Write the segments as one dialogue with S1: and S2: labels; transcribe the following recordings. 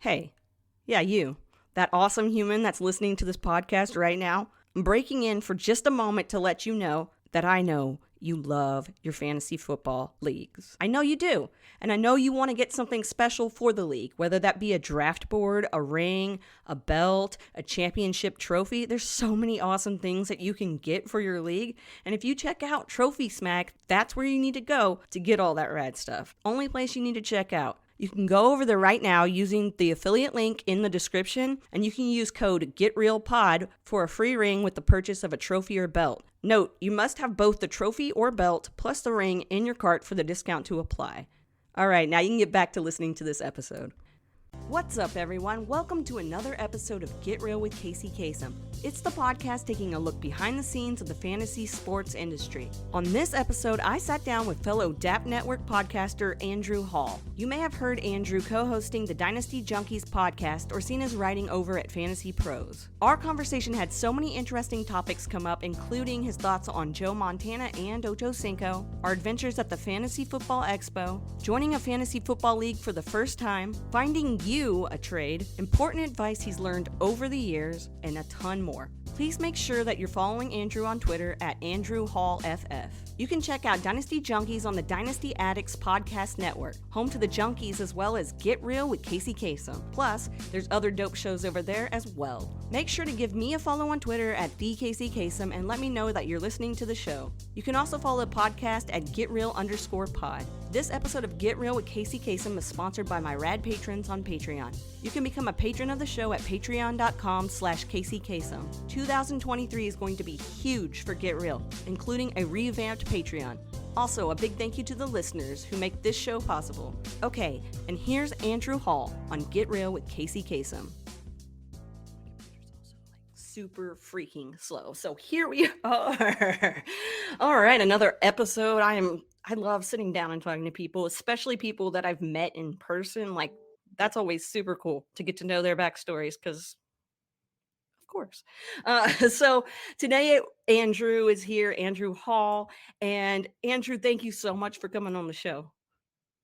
S1: Hey, yeah, you, that awesome human that's listening to this podcast right now. I'm breaking in for just a moment to let you know that I know you love your fantasy football leagues. I know you do. And I know you want to get something special for the league, whether that be a draft board, a ring, a belt, a championship trophy. There's so many awesome things that you can get for your league. And if you check out Trophy Smack, that's where you need to go to get all that rad stuff. Only place you need to check out. You can go over there right now using the affiliate link in the description, and you can use code GetRealPod for a free ring with the purchase of a trophy or belt. Note, you must have both the trophy or belt plus the ring in your cart for the discount to apply. All right, now you can get back to listening to this episode. What's up, everyone? Welcome to another episode of Get Real with Kacey Kasem. It's the podcast taking a look behind the scenes of the fantasy sports industry. On this episode, I sat down with fellow DAP Network podcaster Andrew Hall. You may have heard Andrew co-hosting the Dynasty Junkies podcast or seen his writing over at FantasyPros. Our conversation had so many interesting topics come up, including his thoughts on Joe Montana and Ocho Cinco, our adventures at the Fantasy Football Expo, joining a fantasy football league for the first time, finding you a trade, important advice he's learned over the years, and a ton more. Please make sure that you're following Andrew on Twitter at AndrewHallFF. You can check out Dynasty Junkies on the Dynasty Addicts podcast network, home to the Junkies as well as Get Real with Kacey Kasem. Plus, there's other dope shows over there as well. Make sure to give me a follow on Twitter at TheKaceyKasem and let me know that you're listening to the show. You can also follow the podcast at GetReal_pod. This episode of Get Real with Kacey Kasem is sponsored by my rad patrons on Patreon. You can become a patron of the show at patreon.com/KaceyKasem. 2023 is going to be huge for Get Real, including a revamped Patreon. Also, a big thank you to the listeners who make this show possible. Okay, and here's Andrew Hall on Get Real with Kacey Kasem. Super freaking slow. So here we are. All right, another episode. I love sitting down and talking to people, especially people that I've met in person. Like, that's always super cool to get to know their backstories because, of course. So today, Andrew is here, Andrew Hall. And Andrew, thank you so much for coming on the show.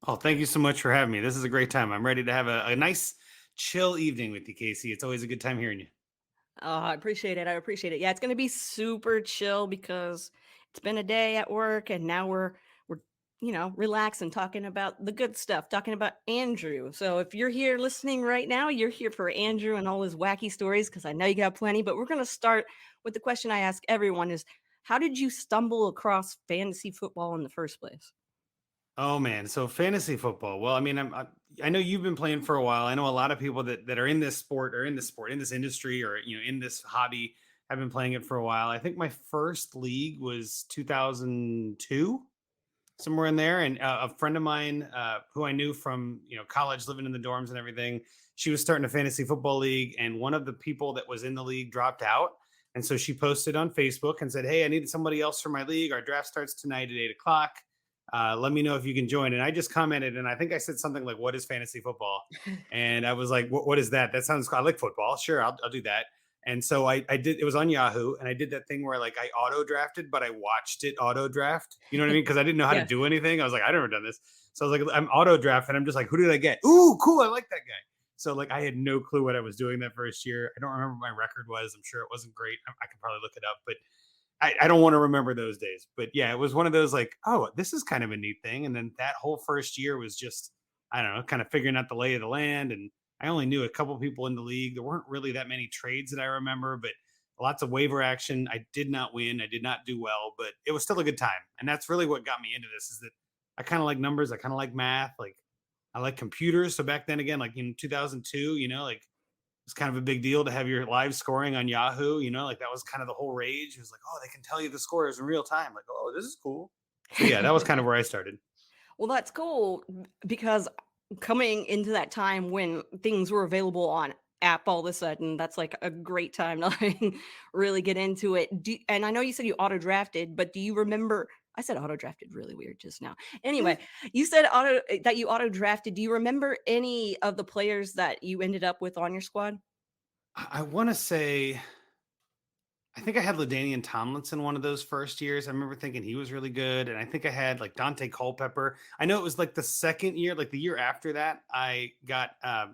S2: Oh, thank you so much for having me. This is a great time. I'm ready to have a nice, chill evening with you, Kacey. It's always a good time hearing you.
S1: I appreciate it. Yeah, it's going to be super chill because it's been a day at work and now we're relaxing, talking about the good stuff, talking about Andrew. So if you're here listening right now, you're here for Andrew and all his wacky stories because I know you got plenty, but we're going to start with the question I ask everyone is, how did you stumble across fantasy football in the first place?
S2: Oh man, so fantasy football. Well, I mean, I know you've been playing for a while. I know a lot of people that are in this sport or in this industry or in this hobby have been playing it for a while. I think my first league was 2002, somewhere in there, and a friend of mine who I knew from college, living in the dorms and everything, she was starting a fantasy football league, and one of the people that was in the league dropped out, and so she posted on Facebook and said, "Hey, I need somebody else for my league. Our draft starts tonight at 8 o'clock. Let me know if you can join." And I just commented, and I think I said something like, "What is fantasy football?" And I was like, what is that? That sounds, I like football. Sure, I'll do that. And so I did. It was on Yahoo, and I did that thing where like I auto drafted, but I watched it auto draft. You know what I mean? Because I didn't know how to do anything. I was like, I've never done this. So I was like, I'm auto draft, and I'm just like, who did I get? Ooh, cool! I like that guy. So like, I had no clue what I was doing that first year. I don't remember what my record was. I'm sure it wasn't great. I can probably look it up, but I don't want to remember those days. But yeah, it was one of those like, oh, this is kind of a neat thing. And then that whole first year was just, I don't know, kind of figuring out the lay of the land. And I only knew a couple people in the league. There weren't really that many trades that I remember, but lots of waiver action. I did not win. I did not do well, but it was still a good time. And that's really what got me into this, is that I kind of like numbers. I kind of like math. Like, I like computers. So back then, again, like in 2002, like, it's kind of a big deal to have your live scoring on Yahoo, like that was kind of the whole rage. It was like, oh, they can tell you the scores in real time. Like, oh, this is cool. So yeah, that was kind of where I started.
S1: Well, that's cool because coming into that time when things were available on app all of a sudden, that's like a great time to like really get into it. And I know you said you auto drafted, but do you remember? I said auto drafted really weird just now. Anyway, you said that you auto drafted. Do you remember any of the players that you ended up with on your squad?
S2: I want to say, I think I had LaDainian Tomlinson one of those first years. I remember thinking he was really good. And I think I had like Dante Culpepper. I know it was like the second year, like the year after that, I got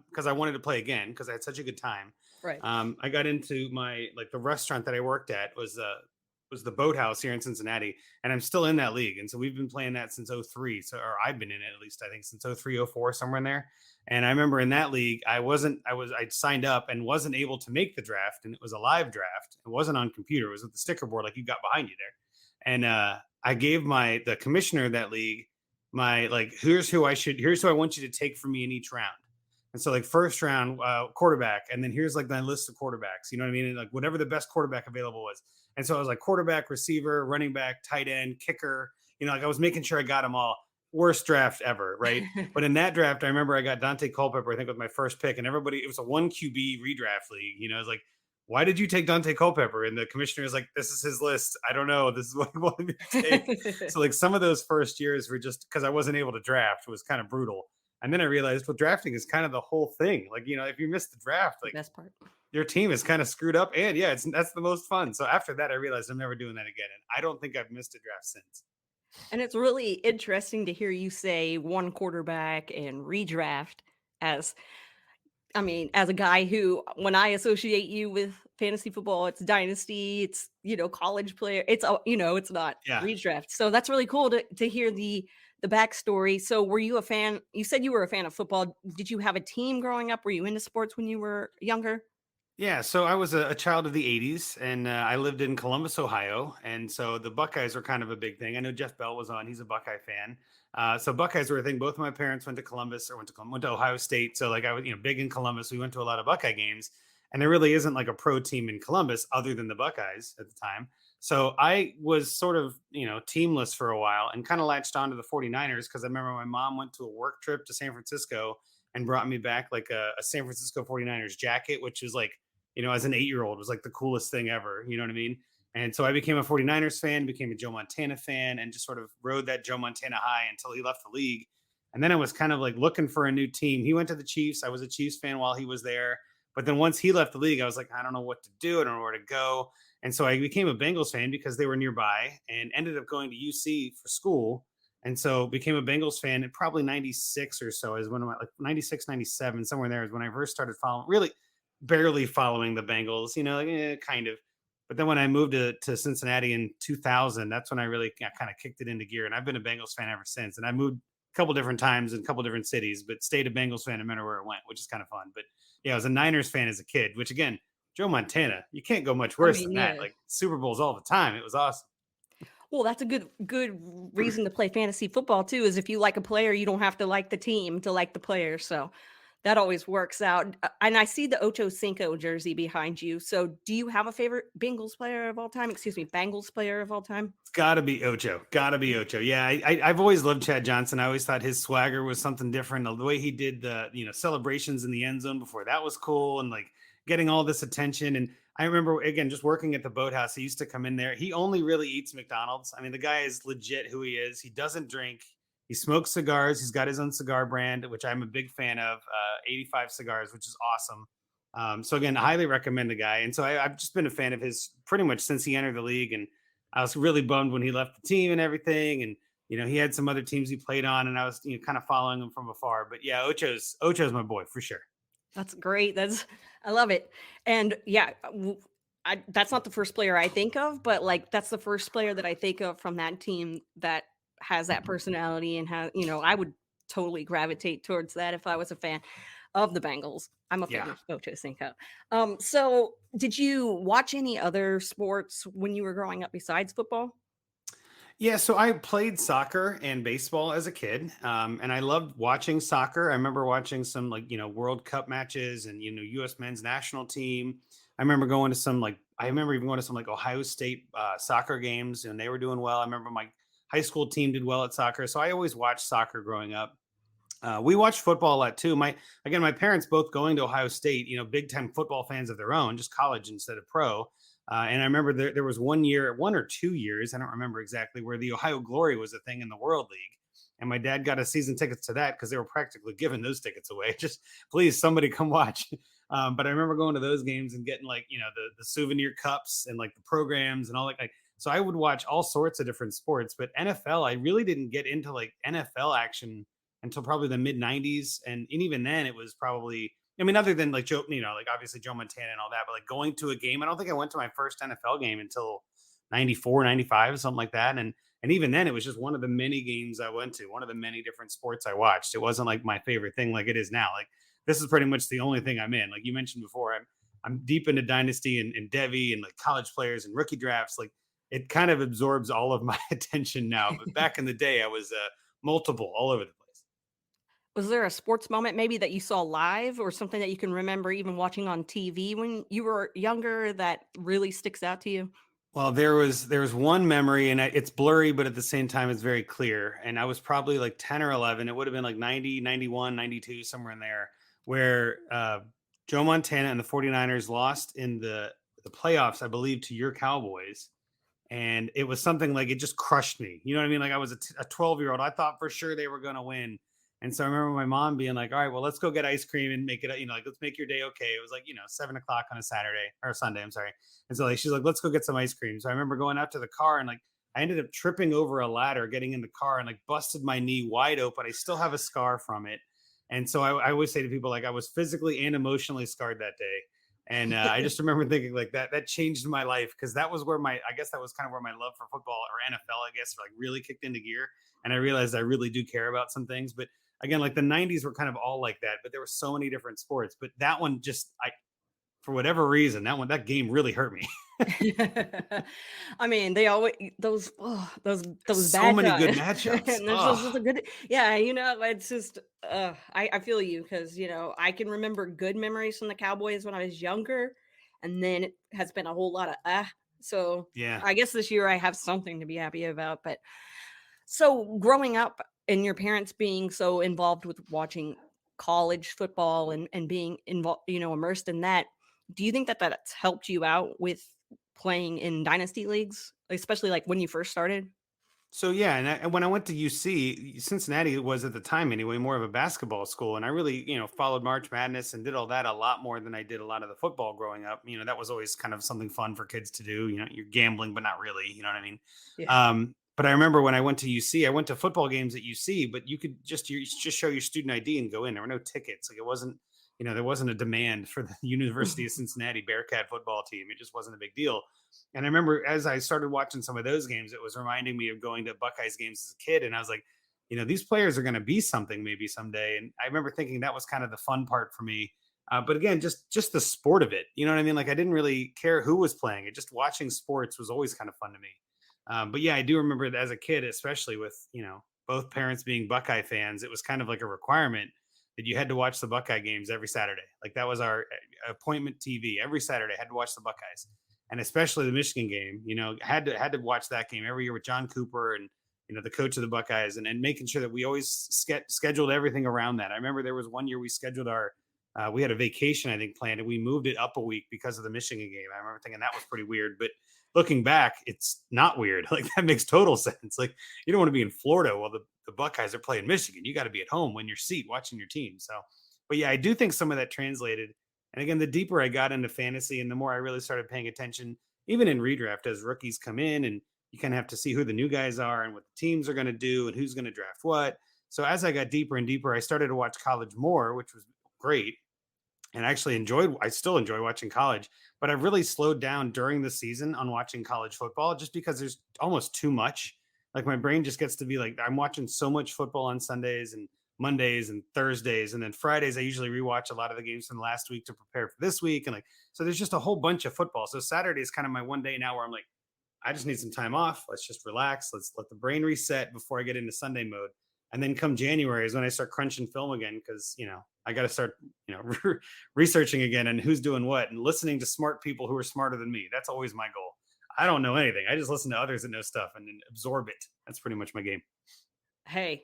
S2: because I wanted to play again because I had such a good time.
S1: Right.
S2: I got into my like the restaurant that I worked at was the Boathouse here in Cincinnati, and I'm still in that league. And so we've been playing that since '03. So or I've been in it at least I think since '03, '04, somewhere in there. And I remember in that league, I signed up and wasn't able to make the draft. And it was a live draft. It wasn't on computer. It was with the sticker board like you got behind you there. And I gave the commissioner of that league my, like, here's who I want you to take for me in each round. And so like first round quarterback. And then here's like my list of quarterbacks, you know what I mean? And like whatever the best quarterback available was. And so I was like quarterback, receiver, running back, tight end, kicker, like I was making sure I got them all. Worst draft ever, right? But in that draft, I remember I got Dante Culpepper, I think, with my first pick, and everybody, it was a 1 QB redraft league. I was like, why did you take Dante Culpepper? And the commissioner is like, this is his list. I don't know. This is what he wanted me to take. So like some of those first years were just because I wasn't able to draft, it was kind of brutal. And then I realized, well, drafting is kind of the whole thing. Like, if you miss the draft, like
S1: Best part.
S2: your team is kind of screwed up. And yeah, that's the most fun. So after that, I realized I'm never doing that again. And I don't think I've missed a draft since.
S1: And it's really interesting to hear you say one quarterback and redraft as as a guy who, when I associate you with fantasy football, it's dynasty, it's, college player, it's, it's not
S2: Yeah.
S1: redraft. So that's really cool to hear the backstory. So were you a fan? You said you were a fan of football. Did you have a team growing up? Were you into sports when you were younger?
S2: Yeah, so I was a child of the '80s, and I lived in Columbus, Ohio, and so the Buckeyes were kind of a big thing. I know Jeff Bell was on; he's a Buckeye fan. So Buckeyes were a thing. Both of my parents went to Columbus or went to Ohio State. So like I was, big in Columbus. We went to a lot of Buckeye games, and there really isn't like a pro team in Columbus other than the Buckeyes at the time. So I was sort of, teamless for a while and kind of latched on to the 49ers because I remember my mom went to a work trip to San Francisco and brought me back like a San Francisco 49ers jacket, which was like, as an 8-year-old was like the coolest thing ever. You know what I mean? And so I became a 49ers fan, became a Joe Montana fan, and just sort of rode that Joe Montana high until he left the league. And then I was kind of like looking for a new team. He went to the Chiefs. I was a Chiefs fan while he was there. But then once he left the league, I was like, I don't know what to do. I don't know where to go. And so I became a Bengals fan because they were nearby and ended up going to UC for school. And so became a Bengals fan in probably 96 or so is when, like 96, 97, somewhere there is when I first started following, really barely following the Bengals, kind of. But then when I moved to Cincinnati in 2000, that's when I really kind of kicked it into gear. And I've been a Bengals fan ever since. And I moved a couple different times in a couple different cities, but stayed a Bengals fan no matter where it went, which is kind of fun. But yeah, I was a Niners fan as a kid, which again, Joe Montana, you can't go much worse than that.
S1: Yeah.
S2: Like Super Bowls all the time. It was awesome.
S1: Well, that's a good reason to play fantasy football too, is if you like a player, you don't have to like the team to like the player. So that always works out. And I see the Ocho Cinco jersey behind you. So do you have a favorite Bengals player of all time? Excuse me, Bengals player of all time?
S2: It's gotta be Ocho. Gotta be Ocho. Yeah, I've always loved Chad Johnson. I always thought his swagger was something different. The way he did the celebrations in the end zone before that was cool, and like getting all this attention. And I remember again just working at the Boathouse. He used to come in there. He only really eats McDonald's. I mean, the guy is legit who he is. He doesn't drink. He smokes cigars. He's got his own cigar brand, which I'm a big fan of. 85 cigars, which is awesome. So again, I highly recommend the guy. And so I've just been a fan of his pretty much since he entered the league. And I was really bummed when he left the team and everything. And he had some other teams he played on, and I was kind of following him from afar. But yeah, Ocho's my boy for sure.
S1: That's great. I love it. And yeah, that's not the first player I think of, but like that's the first player that I think of from that team that has that personality and has, I would totally gravitate towards that if I was a fan of the Bengals. I'm a fan of Ocho Cinco. So did you watch any other sports when you were growing up besides football?
S2: Yeah, so I played soccer and baseball as a kid, and I loved watching soccer. I remember watching some World Cup matches and U.S. men's national team. I remember going to some I remember even going to some Ohio State soccer games, and they were doing well. I remember my high school team did well at soccer, so I always watched soccer growing up. We watched football a lot too. My parents both going to Ohio State, big time football fans of their own, just college instead of pro. And I remember there was 1 or 2 years, I don't remember exactly, where the Ohio Glory was a thing in the World League. And my dad got us season tickets to that because they were practically giving those tickets away. Just please, somebody come watch. But I remember going to those games and getting like, the souvenir cups and like the programs and all that. Like, so I would watch all sorts of different sports, but NFL, I really didn't get into like NFL action until probably the mid 90s. And even then it was probably, I mean, other than like Joe, like obviously Joe Montana and all that, but like going to a game, I don't think I went to my first NFL game until 94, 95, something like that. And even then, it was just one of the many games I went to, one of the many different sports I watched. It wasn't like my favorite thing like it is now. Like this is pretty much the only thing I'm in. Like you mentioned before, I'm deep into Dynasty and Devi and like college players and rookie drafts. Like it kind of absorbs all of my attention now. But back in the day, I was multiple all over the place.
S1: Was there a sports moment maybe that you saw live or something that you can remember even watching on TV when you were younger that really sticks out to you?
S2: Well, there was one memory, and it's blurry, but at the same time, it's very clear. And I was probably like 10 or 11. It would have been like 90, 91, 92, somewhere in there, where Joe Montana and the 49ers lost in the playoffs, I believe, to your Cowboys. And it was something like it just crushed me. You know what I mean? Like I was a 12-year-old. I thought for sure they were going to win. And so I remember my mom being like, all right, well, let's go get ice cream and make it, like, let's make your day okay. It was like, 7 o'clock on a Saturday or Sunday, I'm sorry. And so like, she's like, let's go get some ice cream. So I remember going out to the car and like, I ended up tripping over a ladder, getting in the car and like busted my knee wide open. I still have a scar from it. And so I always say to people, like, I was physically and emotionally scarred that day. And I just remember thinking like that changed my life because that was where I guess that was kind of where my love for football or NFL, I guess, like really kicked into gear. And I realized I really do care about some things. But again, like the 90s were kind of all like that, but there were so many different sports. But that one just, for whatever reason, that game really hurt me.
S1: I mean, they always those
S2: So
S1: bad
S2: many good
S1: times.
S2: matchups.
S1: And there's
S2: Oh,
S1: just a good, yeah, it's just I feel you because I can remember good memories from the Cowboys when I was younger, and then it has been a whole lot of so
S2: yeah.
S1: I guess this year I have something to be happy about. But so growing up and your parents being so involved with watching college football and being involved, immersed in that, do you think that that's helped you out with playing in dynasty leagues, especially like when you first started?
S2: So yeah, and when I went to UC, Cincinnati was at the time anyway more of a basketball school, and I really followed March Madness and did all that a lot more than I did a lot of the football growing up. That was always kind of something fun for kids to do. You're gambling, but not really. You know what I mean?
S1: Yeah.
S2: But I remember when I went to UC, I went to football games at UC, but you just show your student ID and go in. There were no tickets. Like it wasn't. There wasn't a demand for the University of Cincinnati Bearcat football team. It just wasn't a big deal. And I remember as I started watching some of those games, it was reminding me of going to Buckeyes games as a kid. And I was like, these players are going to be something maybe someday. And I remember thinking that was kind of the fun part for me. But again, just the sport of it. You know what I mean? Like I didn't really care who was playing it. Just watching sports was always kind of fun to me. But yeah, I do remember that as a kid, especially with, both parents being Buckeye fans, it was kind of like a requirement that you had to watch the Buckeye games every Saturday. Like that was our appointment TV. Every Saturday I had to watch the Buckeyes, and especially the Michigan game. Had to watch that game every year with John Cooper and the coach of the Buckeyes, and making sure that we always scheduled everything around that. I remember there was one year we scheduled we had a vacation I think planned, and we moved it up a week because of the Michigan game. I remember thinking that was pretty weird, but looking back, it's not weird. Like that makes total sense. Like you don't want to be in Florida while the Buckeyes are playing Michigan. You got to be at home in your seat watching your team. So, but yeah, I do think some of that translated. And again, the deeper I got into fantasy and the more I really started paying attention, even in redraft as rookies come in and you kind of have to see who the new guys are and what the teams are going to do and who's going to draft what. So as I got deeper and deeper, I started to watch college more, which was great. And I still enjoy watching college, but I've really slowed down during the season on watching college football just because there's almost too much. Like my brain just gets to be like, I'm watching so much football on Sundays and Mondays and Thursdays. And then Fridays, I usually rewatch a lot of the games from last week to prepare for this week. And like, so there's just a whole bunch of football. So Saturday is kind of my one day now where I'm like, I just need some time off. Let's just relax. Let's let the brain reset before I get into Sunday mode. And then come January is when I start crunching film again because, I got to start, researching again and who's doing what and listening to smart people who are smarter than me. That's always my goal. I don't know anything. I just listen to others that know stuff and then absorb it. That's pretty much my game.
S1: Hey,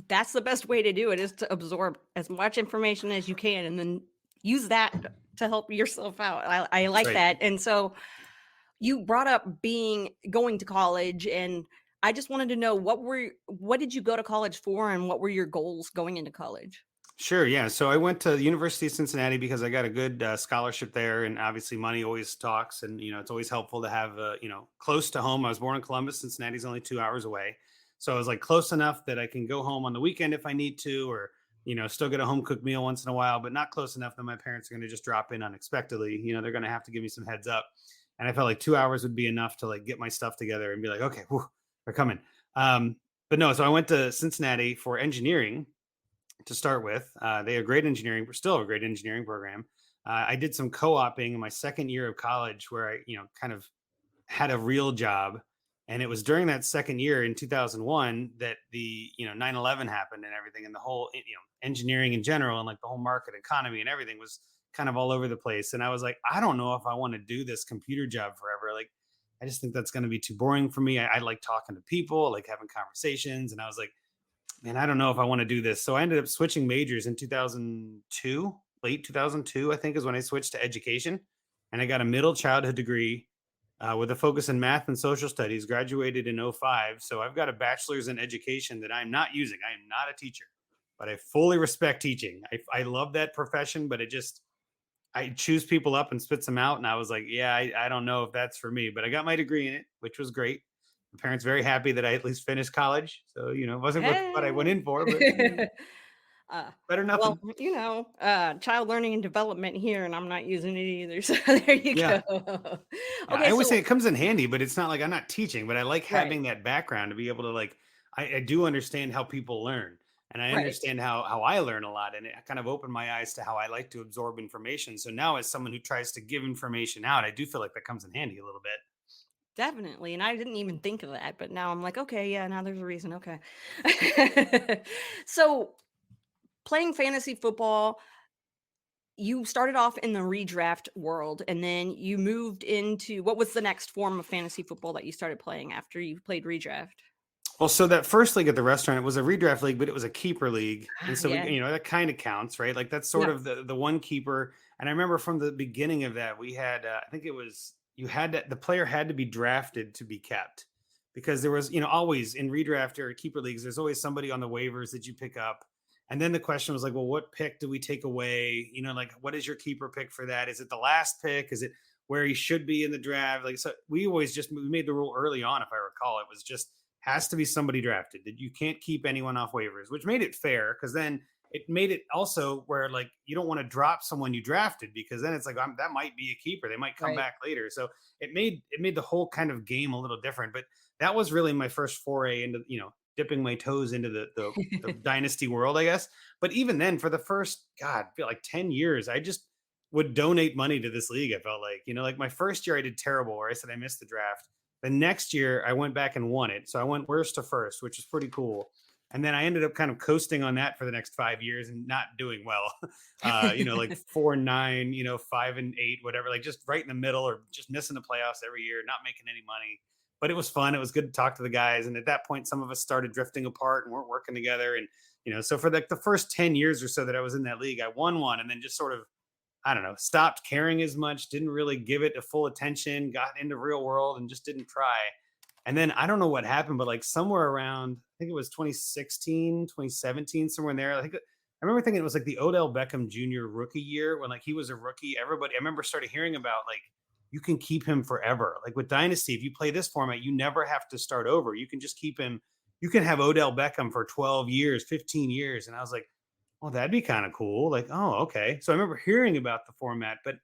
S1: that's the best way to do it, is to absorb as much information as you can and then use that to help yourself out. I
S2: That's
S1: like
S2: right.
S1: that. And so you brought up going to college, and I just wanted to know what did you go to college for and what were your goals going into college?
S2: Sure. Yeah. So I went to the University of Cincinnati because I got a good scholarship there, and obviously money always talks, and it's always helpful to have close to home. I was born in Columbus. Cincinnati's only 2 hours away, so I was like close enough that I can go home on the weekend if I need to, or still get a home cooked meal once in a while, but not close enough that my parents are going to just drop in unexpectedly. They're going to have to give me some heads up, and I felt like 2 hours would be enough to like get my stuff together and be like, okay, whew, they're coming. But no, so I went to Cincinnati for engineering to start with. They have great engineering, we're still a great engineering program. I did some co-oping in my second year of college where I, kind of had a real job. And it was during that second year in 2001 that the, 9/11 happened and everything, and the whole, engineering in general and like the whole market economy and everything was kind of all over the place. And I was like, I don't know if I want to do this computer job forever. Like, I just think that's going to be too boring for me. I like talking to people, like having conversations. And I was like, man, I don't know if I want to do this. So I ended up switching majors in 2002, late 2002, I think is when I switched to education. And I got a middle childhood degree with a focus in math and social studies, graduated in '05. So I've got a bachelor's in education that I'm not using. I am not a teacher, but I fully respect teaching. I love that profession, but I choose people up and spits them out. And I was like, yeah, I don't know if that's for me, but I got my degree in it, which was great. My parents very happy that I at least finished college. So, it wasn't what I went
S1: Hey.
S2: in for, but
S1: Uh,
S2: better
S1: well,
S2: nothing.
S1: child learning and development here, and I'm not using it either. So there you
S2: Yeah.
S1: go.
S2: Yeah. I
S1: Okay,
S2: always say
S1: so
S2: it comes in handy, but it's not like I'm not teaching, but I like
S1: right,
S2: having that background to be able to like, I do understand how people learn, and I
S1: right.
S2: understand how I learn a lot. And it kind of opened my eyes to how I like to absorb information. So now as someone who tries to give information out, I do feel like that comes in handy a little bit.
S1: Definitely, and I didn't even think of that, but now I'm like, okay, yeah, now there's a reason. Okay. So playing fantasy football, you started off in the redraft world, and then you moved into what was the next form of fantasy football that you started playing after you played redraft?
S2: Well, so that first league at the restaurant, it was a redraft league, but it was a keeper league. And
S1: Ah,
S2: so we,
S1: yeah,
S2: that kind of counts, right? Like that's sort
S1: yeah,
S2: of the one keeper. And I remember from the beginning of that, we had I think it was you had to, the player had to be drafted to be kept, because there was, always in redraft or keeper leagues, there's always somebody on the waivers that you pick up. And then the question was like, well, what pick do we take away? Like what is your keeper pick for that? Is it the last pick? Is it where he should be in the draft? Like, so we always just we made the rule early on, if I recall. It was just has to be somebody drafted, that you can't keep anyone off waivers, which made it fair, because then it made it also where like you don't want to drop someone you drafted, because then it's like that might be a keeper, they might come
S1: right.
S2: back later. So it made the whole kind of game a little different. But that was really my first foray into dipping my toes into the dynasty world, I guess. But even then, for the first, god, I feel like 10 years, I just would donate money to this league. I felt like, like my first year I did terrible, where I said I missed the draft. The next year, I went back and won it. So I went worst to first, which is pretty cool. And then I ended up kind of coasting on that for the next 5 years and not doing well. Like 4-9, 5-8, whatever, like just right in the middle, or just missing the playoffs every year, not making any money. But it was fun. It was good to talk to the guys. And at that point, some of us started drifting apart and weren't working together. And, so for like the first 10 years or so that I was in that league, I won one and then just sort of, I don't know, stopped caring as much, didn't really give it a full attention, got into real world and just didn't try. And then I don't know what happened, but like somewhere around, I think it was 2016, 2017, somewhere in there. I remember thinking it was like the Odell Beckham Jr. rookie year, when like he was a rookie. Everybody, I remember started hearing about like, you can keep him forever. Like with Dynasty, if you play this format, you never have to start over. You can just keep him. You can have Odell Beckham for 12 years, 15 years. And I was like, oh, that'd be kind of cool. Like, oh, okay. So I remember hearing about the format, but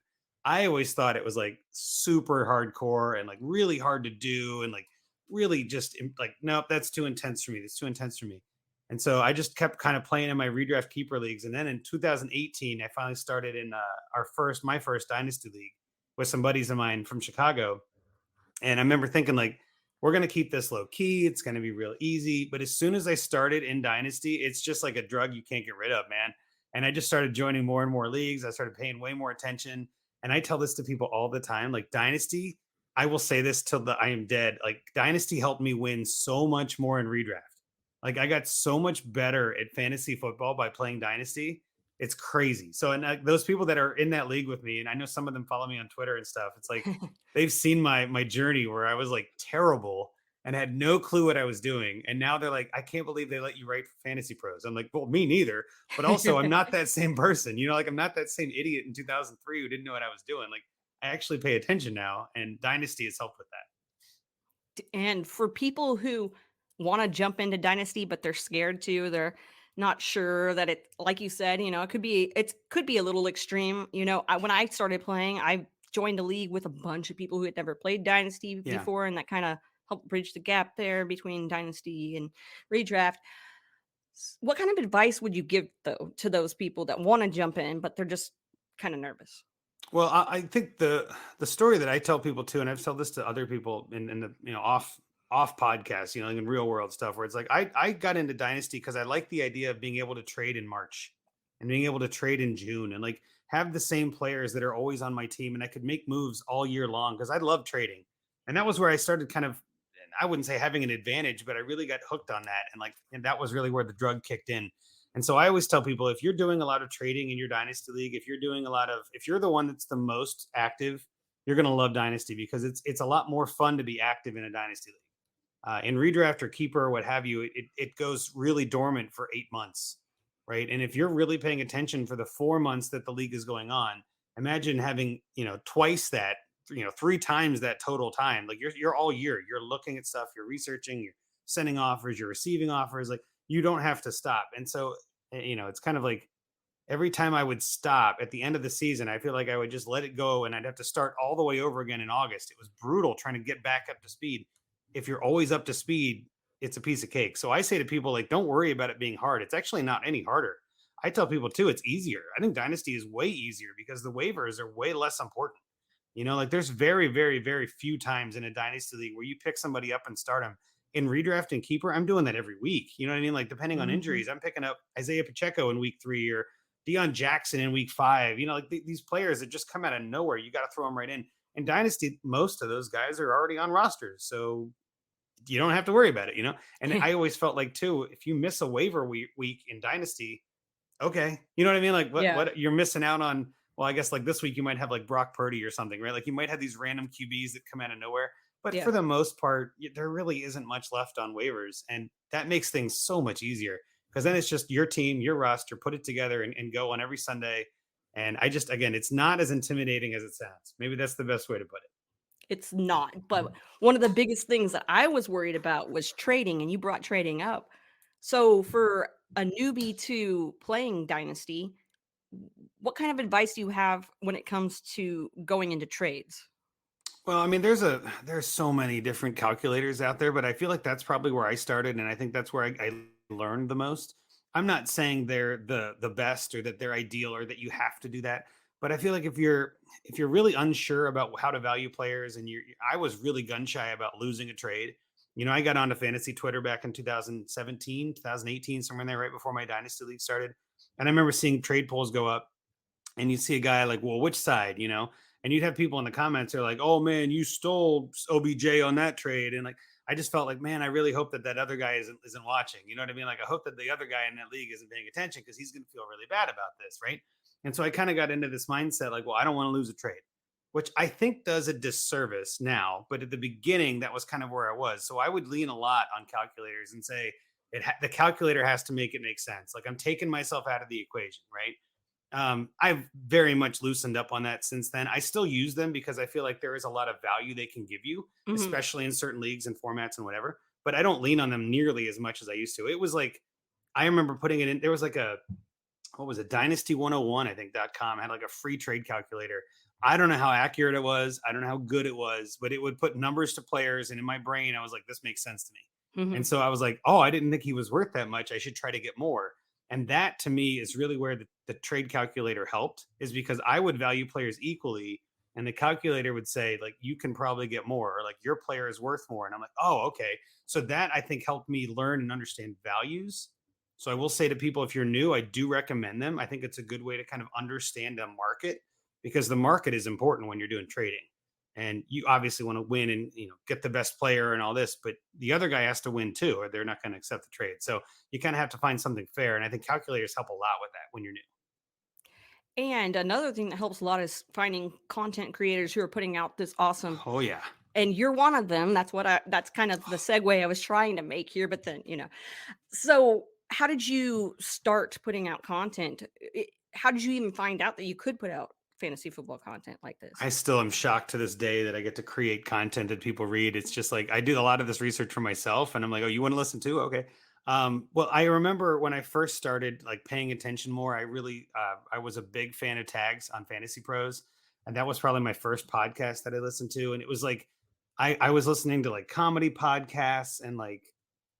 S2: I always thought it was like super hardcore and like really hard to do, and like really just like, nope, that's too intense for me. That's too intense for me. And so I just kept kind of playing in my redraft keeper leagues. And then in 2018, I finally started in my first dynasty league with some buddies of mine from Chicago. And I remember thinking like, we're going to keep this low key. It's going to be real easy. But as soon as I started in Dynasty, it's just like a drug you can't get rid of, man. And I just started joining more and more leagues. I started paying way more attention. And I tell this to people all the time, like Dynasty, I will say this till I am dead. Like Dynasty helped me win so much more in redraft. Like I got so much better at fantasy football by playing Dynasty. It's crazy. So, and those people that are in that league with me, and I know some of them follow me on Twitter and stuff. It's like they've seen my journey where I was like terrible, and had no clue what I was doing. And now they're like, I can't believe they let you write for Fantasy Pros. I'm like, well, me neither. But also, I'm not that same person. Like I'm not that same idiot in 2003 who didn't know what I was doing. Like I actually pay attention now, and Dynasty has helped with that.
S1: And for people who want to jump into Dynasty, but they're scared to, they're not sure that it, like you said, it could be a little extreme. When I started playing, I joined a league with a bunch of people who had never played Dynasty
S2: Yeah.
S1: before, and that kind of helped bridge the gap there between Dynasty and redraft. What kind of advice would you give though to those people that want to jump in, but they're just kind of nervous?
S2: Well, I think the story that I tell people too, and I've told this to other people in the off podcasts, like in real world stuff, where it's like I got into Dynasty because I like the idea of being able to trade in March and being able to trade in June and like have the same players that are always on my team, and I could make moves all year long because I love trading, and that was where I started kind of. I wouldn't say having an advantage, but I really got hooked on that, and that was really where the drug kicked in. And so I always tell people, if you're doing a lot of trading in your Dynasty league, if you're the one that's the most active, you're going to love Dynasty because it's a lot more fun to be active in a Dynasty league. In redraft or keeper or what have you, it goes really dormant for 8 months, right? And if you're really paying attention for the 4 months that the league is going on, imagine having twice that, 3 times that total time. Like you're all year, you're looking at stuff, you're researching, you're sending offers, you're receiving offers. Like you don't have to stop. And so it's kind of like every time I would stop at the end of the season, I feel like I would just let it go and I'd have to start all the way over again in August. It was brutal trying to get back up to speed. If you're always up to speed, it's a piece of cake. So I say to people, like, don't worry about it being hard. It's actually not any harder. I tell people too, it's easier. I think Dynasty is way easier because the waivers are way less important. Like there's very, very, very few times in a Dynasty league where you pick somebody up and start them. In redraft and keeper, I'm doing that every week. You know what I mean? Like depending on
S1: Mhm.
S2: injuries, I'm picking up Isaiah Pacheco in week 3 or Deion Jackson in week 5. Like these players that just come out of nowhere, you got to throw them right in. In Dynasty, most of those guys are already on rosters, so you don't have to worry about it. And I always felt like too, if you miss a waiver week in Dynasty, okay, you know what I mean? Like
S1: Yeah.
S2: what you're missing out on. Well, I guess like this week you might have like Brock Purdy or something, right? Like you might have these random QBs that come out of nowhere. But
S1: Yeah.
S2: for the most part, there really isn't much left on waivers. And that makes things so much easier because then it's just your team, your roster, put it together and go on every Sunday. And again, it's not as intimidating as it sounds. Maybe that's the best way to put it.
S1: It's not, but one of the biggest things that I was worried about was trading, and you brought trading up. So for a newbie to playing Dynasty, what kind of advice do you have when it comes to going into trades?
S2: Well, I mean, there's so many different calculators out there, but I feel like that's probably where I started, and I think that's where I learned the most. I'm not saying they're the best or that they're ideal or that you have to do that, but I feel like if you're really unsure about how to value players, and I was really gun shy about losing a trade. I got onto fantasy Twitter back in 2017, 2018, somewhere in there, right before my dynasty league started, and I remember seeing trade polls go up and you see a guy like, well, which side, and you'd have people in the comments who are like, oh man, you stole OBJ on that trade. And like, I just felt like, man, I really hope that other guy isn't watching. You know what I mean? Like, I hope that the other guy in that league isn't paying attention because he's going to feel really bad about this. Right. And so I kind of got into this mindset like, well, I don't want to lose a trade, which I think does a disservice now. But at the beginning, that was kind of where I was. So I would lean a lot on calculators and say, the calculator has to make it make sense. Like I'm taking myself out of the equation, right? I've very much loosened up on that since then. I still use them because I feel like there is a lot of value they can give you,
S1: Mhm.
S2: especially in certain leagues and formats and whatever. But I don't lean on them nearly as much as I used to. It was like I remember putting it in. There was like a what was it, Dynasty 101, I think .com had like a free trade calculator. I don't know how accurate it was. I don't know how good it was, but it would put numbers to players. And in my brain, I was like, this makes sense to me. And
S1: Mhm.
S2: so I was like, oh, I didn't think he was worth that much. I should try to get more. And that to me is really where the trade calculator helped, is because I would value players equally. And the calculator would say, like, you can probably get more, or like your player is worth more. And I'm like, oh, okay. So that I think helped me learn and understand values. So I will say to people, if you're new, I do recommend them. I think it's a good way to kind of understand a market because the market is important when you're doing trading. And you obviously want to win and get the best player and all this, but the other guy has to win too, or they're not going to accept the trade. So you kind of have to find something fair. And I think calculators help a lot with that when you're new.
S1: And another thing that helps a lot is finding content creators who are putting out this awesome
S2: Oh yeah.
S1: And you're one of them. That's kind of the segue I was trying to make here, but then, So, how did you start putting out content? How did you even find out that you could put out fantasy football content like this?
S2: I still am shocked to this day that I get to create content that people read. It's just like I do a lot of this research for myself, and I'm like, oh, you want to listen too? Okay. Well, I remember when I first started like paying attention more. I was a big fan of tags on Fantasy Pros, and that was probably my first podcast that I listened to. And it was like I was listening to like comedy podcasts and like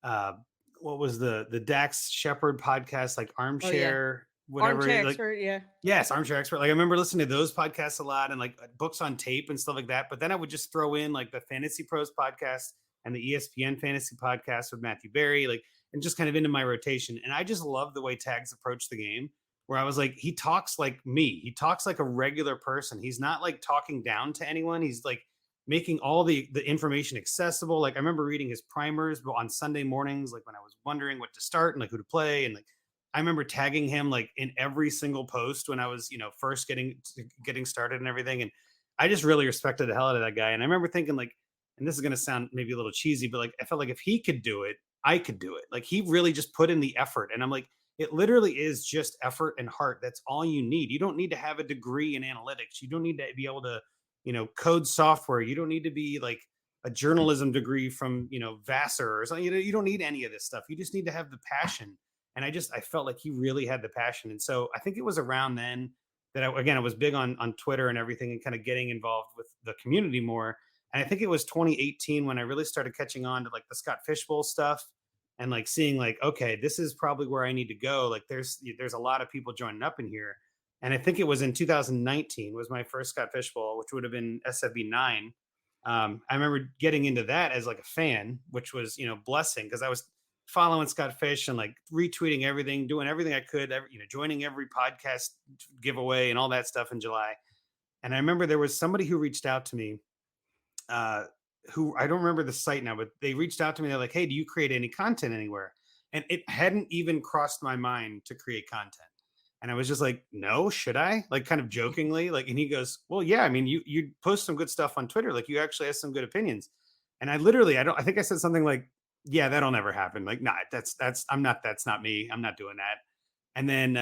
S2: uh, what was the Dax Shepard podcast, like
S1: Oh yeah,
S2: Armchair, whatever.
S1: armchair
S2: Like
S1: expert. Yeah.
S2: yes, Armchair Expert. Like I remember listening to those podcasts a lot and like books on tape and stuff like that. But then I would just throw in like the Fantasy Pros podcast and the ESPN Fantasy podcast with Matthew Berry, like and just kind of into my rotation. And I just love the way Tags approach the game. Where I was like, he talks like me. He talks like a regular person. He's not like talking down to anyone. He's like making all the information accessible. Like I remember reading his primers on Sunday mornings, like when I was wondering what to start and like who to play and like I remember tagging him like in every single post when I was, first getting started and everything. And I just really respected the hell out of that guy. And I remember thinking like, and this is going to sound maybe a little cheesy, but like I felt like if he could do it, I could do it. Like he really just put in the effort. And I'm like, it literally is just effort and heart. That's all you need. You don't need to have a degree in analytics. You don't need to be able to, code software. You don't need to be like a journalism degree from, Vassar or something. You don't need any of this stuff. You just need to have the passion and I felt like he really had the passion. And so I think it was around then that I was big on Twitter and everything and kind of getting involved with the community more. And I think it was 2018 when I really started catching on to like the Scott Fishbowl stuff and like seeing like, okay, this is probably where I need to go. Like there's a lot of people joining up in here. And I think it was in 2019 was my first Scott Fishbowl, which would have been SFB 9. I remember getting into that as like a fan, which was, blessing because I was following Scott Fish and like retweeting everything, doing everything I could, joining every podcast giveaway and all that stuff in July. And I remember there was somebody who reached out to me, who I don't remember the site now, but they reached out to me. They're like, hey, do you create any content anywhere? And it hadn't even crossed my mind to create content. And I was just like, no, should I? Like kind of jokingly, like, and he goes, well, yeah, I mean, you post some good stuff on Twitter. Like you actually have some good opinions. And I think I said something like, yeah, that'll never happen. Like, nah, that's not me. I'm not doing that. And then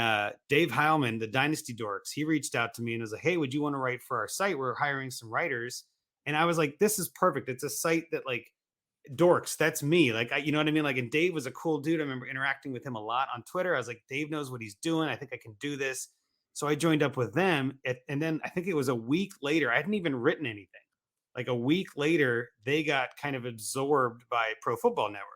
S2: Dave Heilman, the Dynasty Dorks, he reached out to me and was like, hey, would you want to write for our site? We're hiring some writers. And I was like, this is perfect. It's a site that like dorks, that's me. Like, you know what I mean? Like, and Dave was a cool dude. I remember interacting with him a lot on Twitter. I was like, Dave knows what he's doing. I think I can do this. So I joined up with them. And then I think it was a week later, I hadn't even written anything. Like a week later, they got kind of absorbed by Pro Football Network.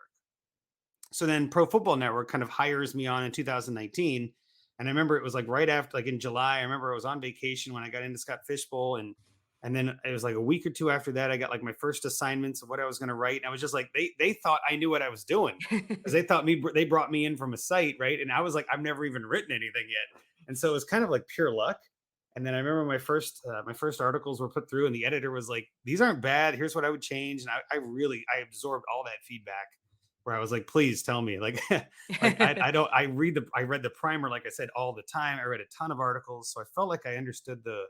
S2: So then Pro Football Network kind of hires me on in 2019. And I remember it was like right after, like in July, I remember I was on vacation when I got into Scott Fishbowl. And then it was like a week or two after that, I got like my first assignments of what I was going to write. And I was just like, they thought I knew what I was doing because they brought me in from a site. Right. And I was like, I've never even written anything yet. And so it was kind of like pure luck. And then I remember my first articles were put through and the editor was like, these aren't bad. Here's what I would change. And I absorbed all that feedback where I was like, please tell me like, I read the primer, like I said, all the time. I read a ton of articles. So I felt like I understood the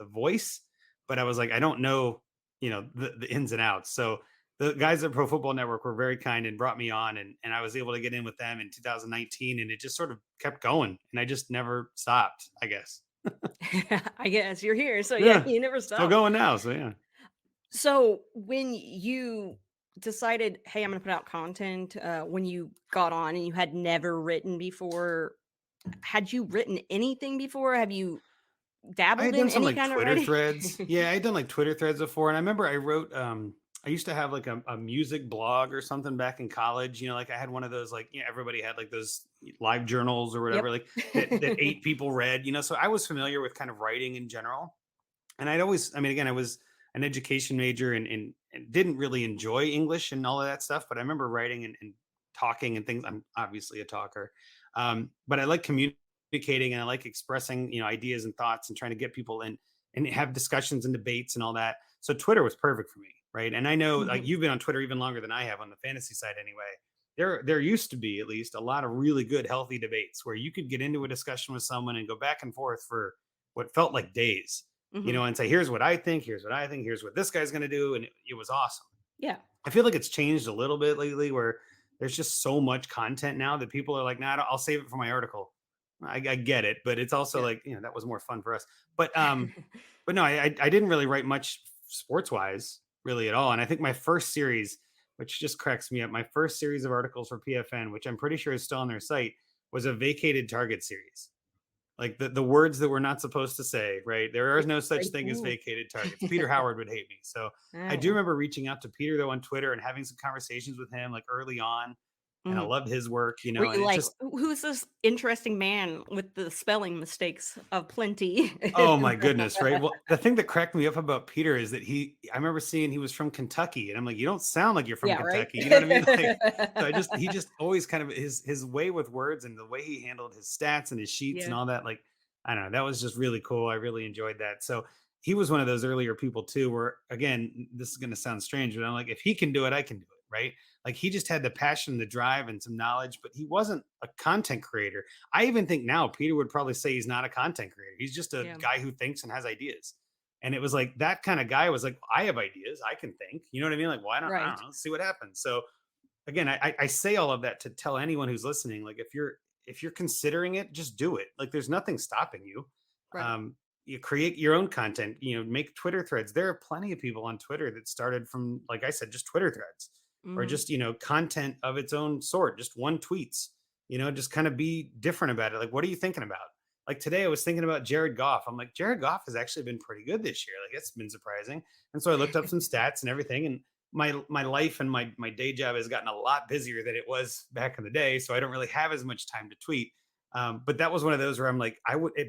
S2: voice, but I was like, I don't know, the ins and outs. So the guys at Pro Football Network were very kind and brought me on and I was able to get in with them in 2019 and it just sort of kept going and I just never stopped, I guess.
S1: I guess you're here. So yeah, you never stop.
S2: Still going now. So yeah.
S1: So when you decided, hey, I'm going to put out content, when you got on and you had never written before, had you written anything before? Have you dabbled in any kind of
S2: Twitter
S1: writing?
S2: threads? Yeah, I had done like Twitter threads before. And I remember I wrote, I used to have like a music blog or something back in college. Like I had one of those, like, everybody had like those live journals or whatever, like that 8 people read, so I was familiar with kind of writing in general. And I was an education major and didn't really enjoy English and all of that stuff. But I remember writing and talking and things. I'm obviously a talker, but I like communicating and I like expressing, ideas and thoughts and trying to get people in and have discussions and debates and all that. So Twitter was perfect for me. Right. And I know like you've been on Twitter even longer than I have on the fantasy side anyway. There used to be at least a lot of really good, healthy debates where you could get into a discussion with someone and go back and forth for what felt like days.
S1: Mm-hmm.
S2: and say, here's what I think, here's what I think, here's what this guy's going to do. And it was awesome.
S1: Yeah.
S2: I feel like it's changed a little bit lately where there's just so much content now that people are like, nah, I'll save it for my article. I get it, but it's also
S1: Yeah.
S2: like, that was more fun for us. But no, I didn't really write much sports wise really at all. And I think my first series, which just cracks me up, my first series of articles for PFN, which I'm pretty sure is still on their site, was a vacated target series. Like the words that we're not supposed to say, right? There is no such thing as vacated targets. Peter Howard would hate me. So I do remember reaching out to Peter though on Twitter and having some conversations with him like early on. And I loved his work,
S1: Were
S2: and
S1: you
S2: it's
S1: like,
S2: just,
S1: who's this interesting man with the spelling mistakes of plenty?
S2: oh my goodness, right? Well, the thing that cracked me up about Peter is that I remember seeing he was from Kentucky, and I'm like, you don't sound like you're from
S1: Yeah, right?
S2: Kentucky. You know what I mean? Like, so he just always kind of his way with words and the way he handled his stats and his sheets and
S1: Yeah.
S2: all that. Like, I don't know, that was just really cool. I really enjoyed that. So he was one of those earlier people too, where again, this is going to sound strange, but I'm like, if he can do it, I can do it, right? Like he just had the passion, the drive, and some knowledge, but he wasn't a content creator. I even think now Peter would probably say he's not a content creator. He's just a guy who thinks and has ideas. And it was like that kind of guy was like, I have ideas, I can think. You know what I mean? Like, why don't I don't know, see what happens. So again, I say all of that to tell anyone who's listening, like if you're considering it, just do it. Like there's nothing stopping you.
S1: Right.
S2: You create your own content, make Twitter threads. There are plenty of people on Twitter that started from, like I said, just Twitter threads or just, content of its own sort, just one tweets, just kind of be different about it. Like, what are you thinking about? Like today I was thinking about Jared Goff. I'm like, Jared Goff has actually been pretty good this year. Like it's been surprising. And so I looked up some stats and everything. And my life and my day job has gotten a lot busier than it was back in the day. So I don't really have as much time to tweet. But that was one of those where I'm like,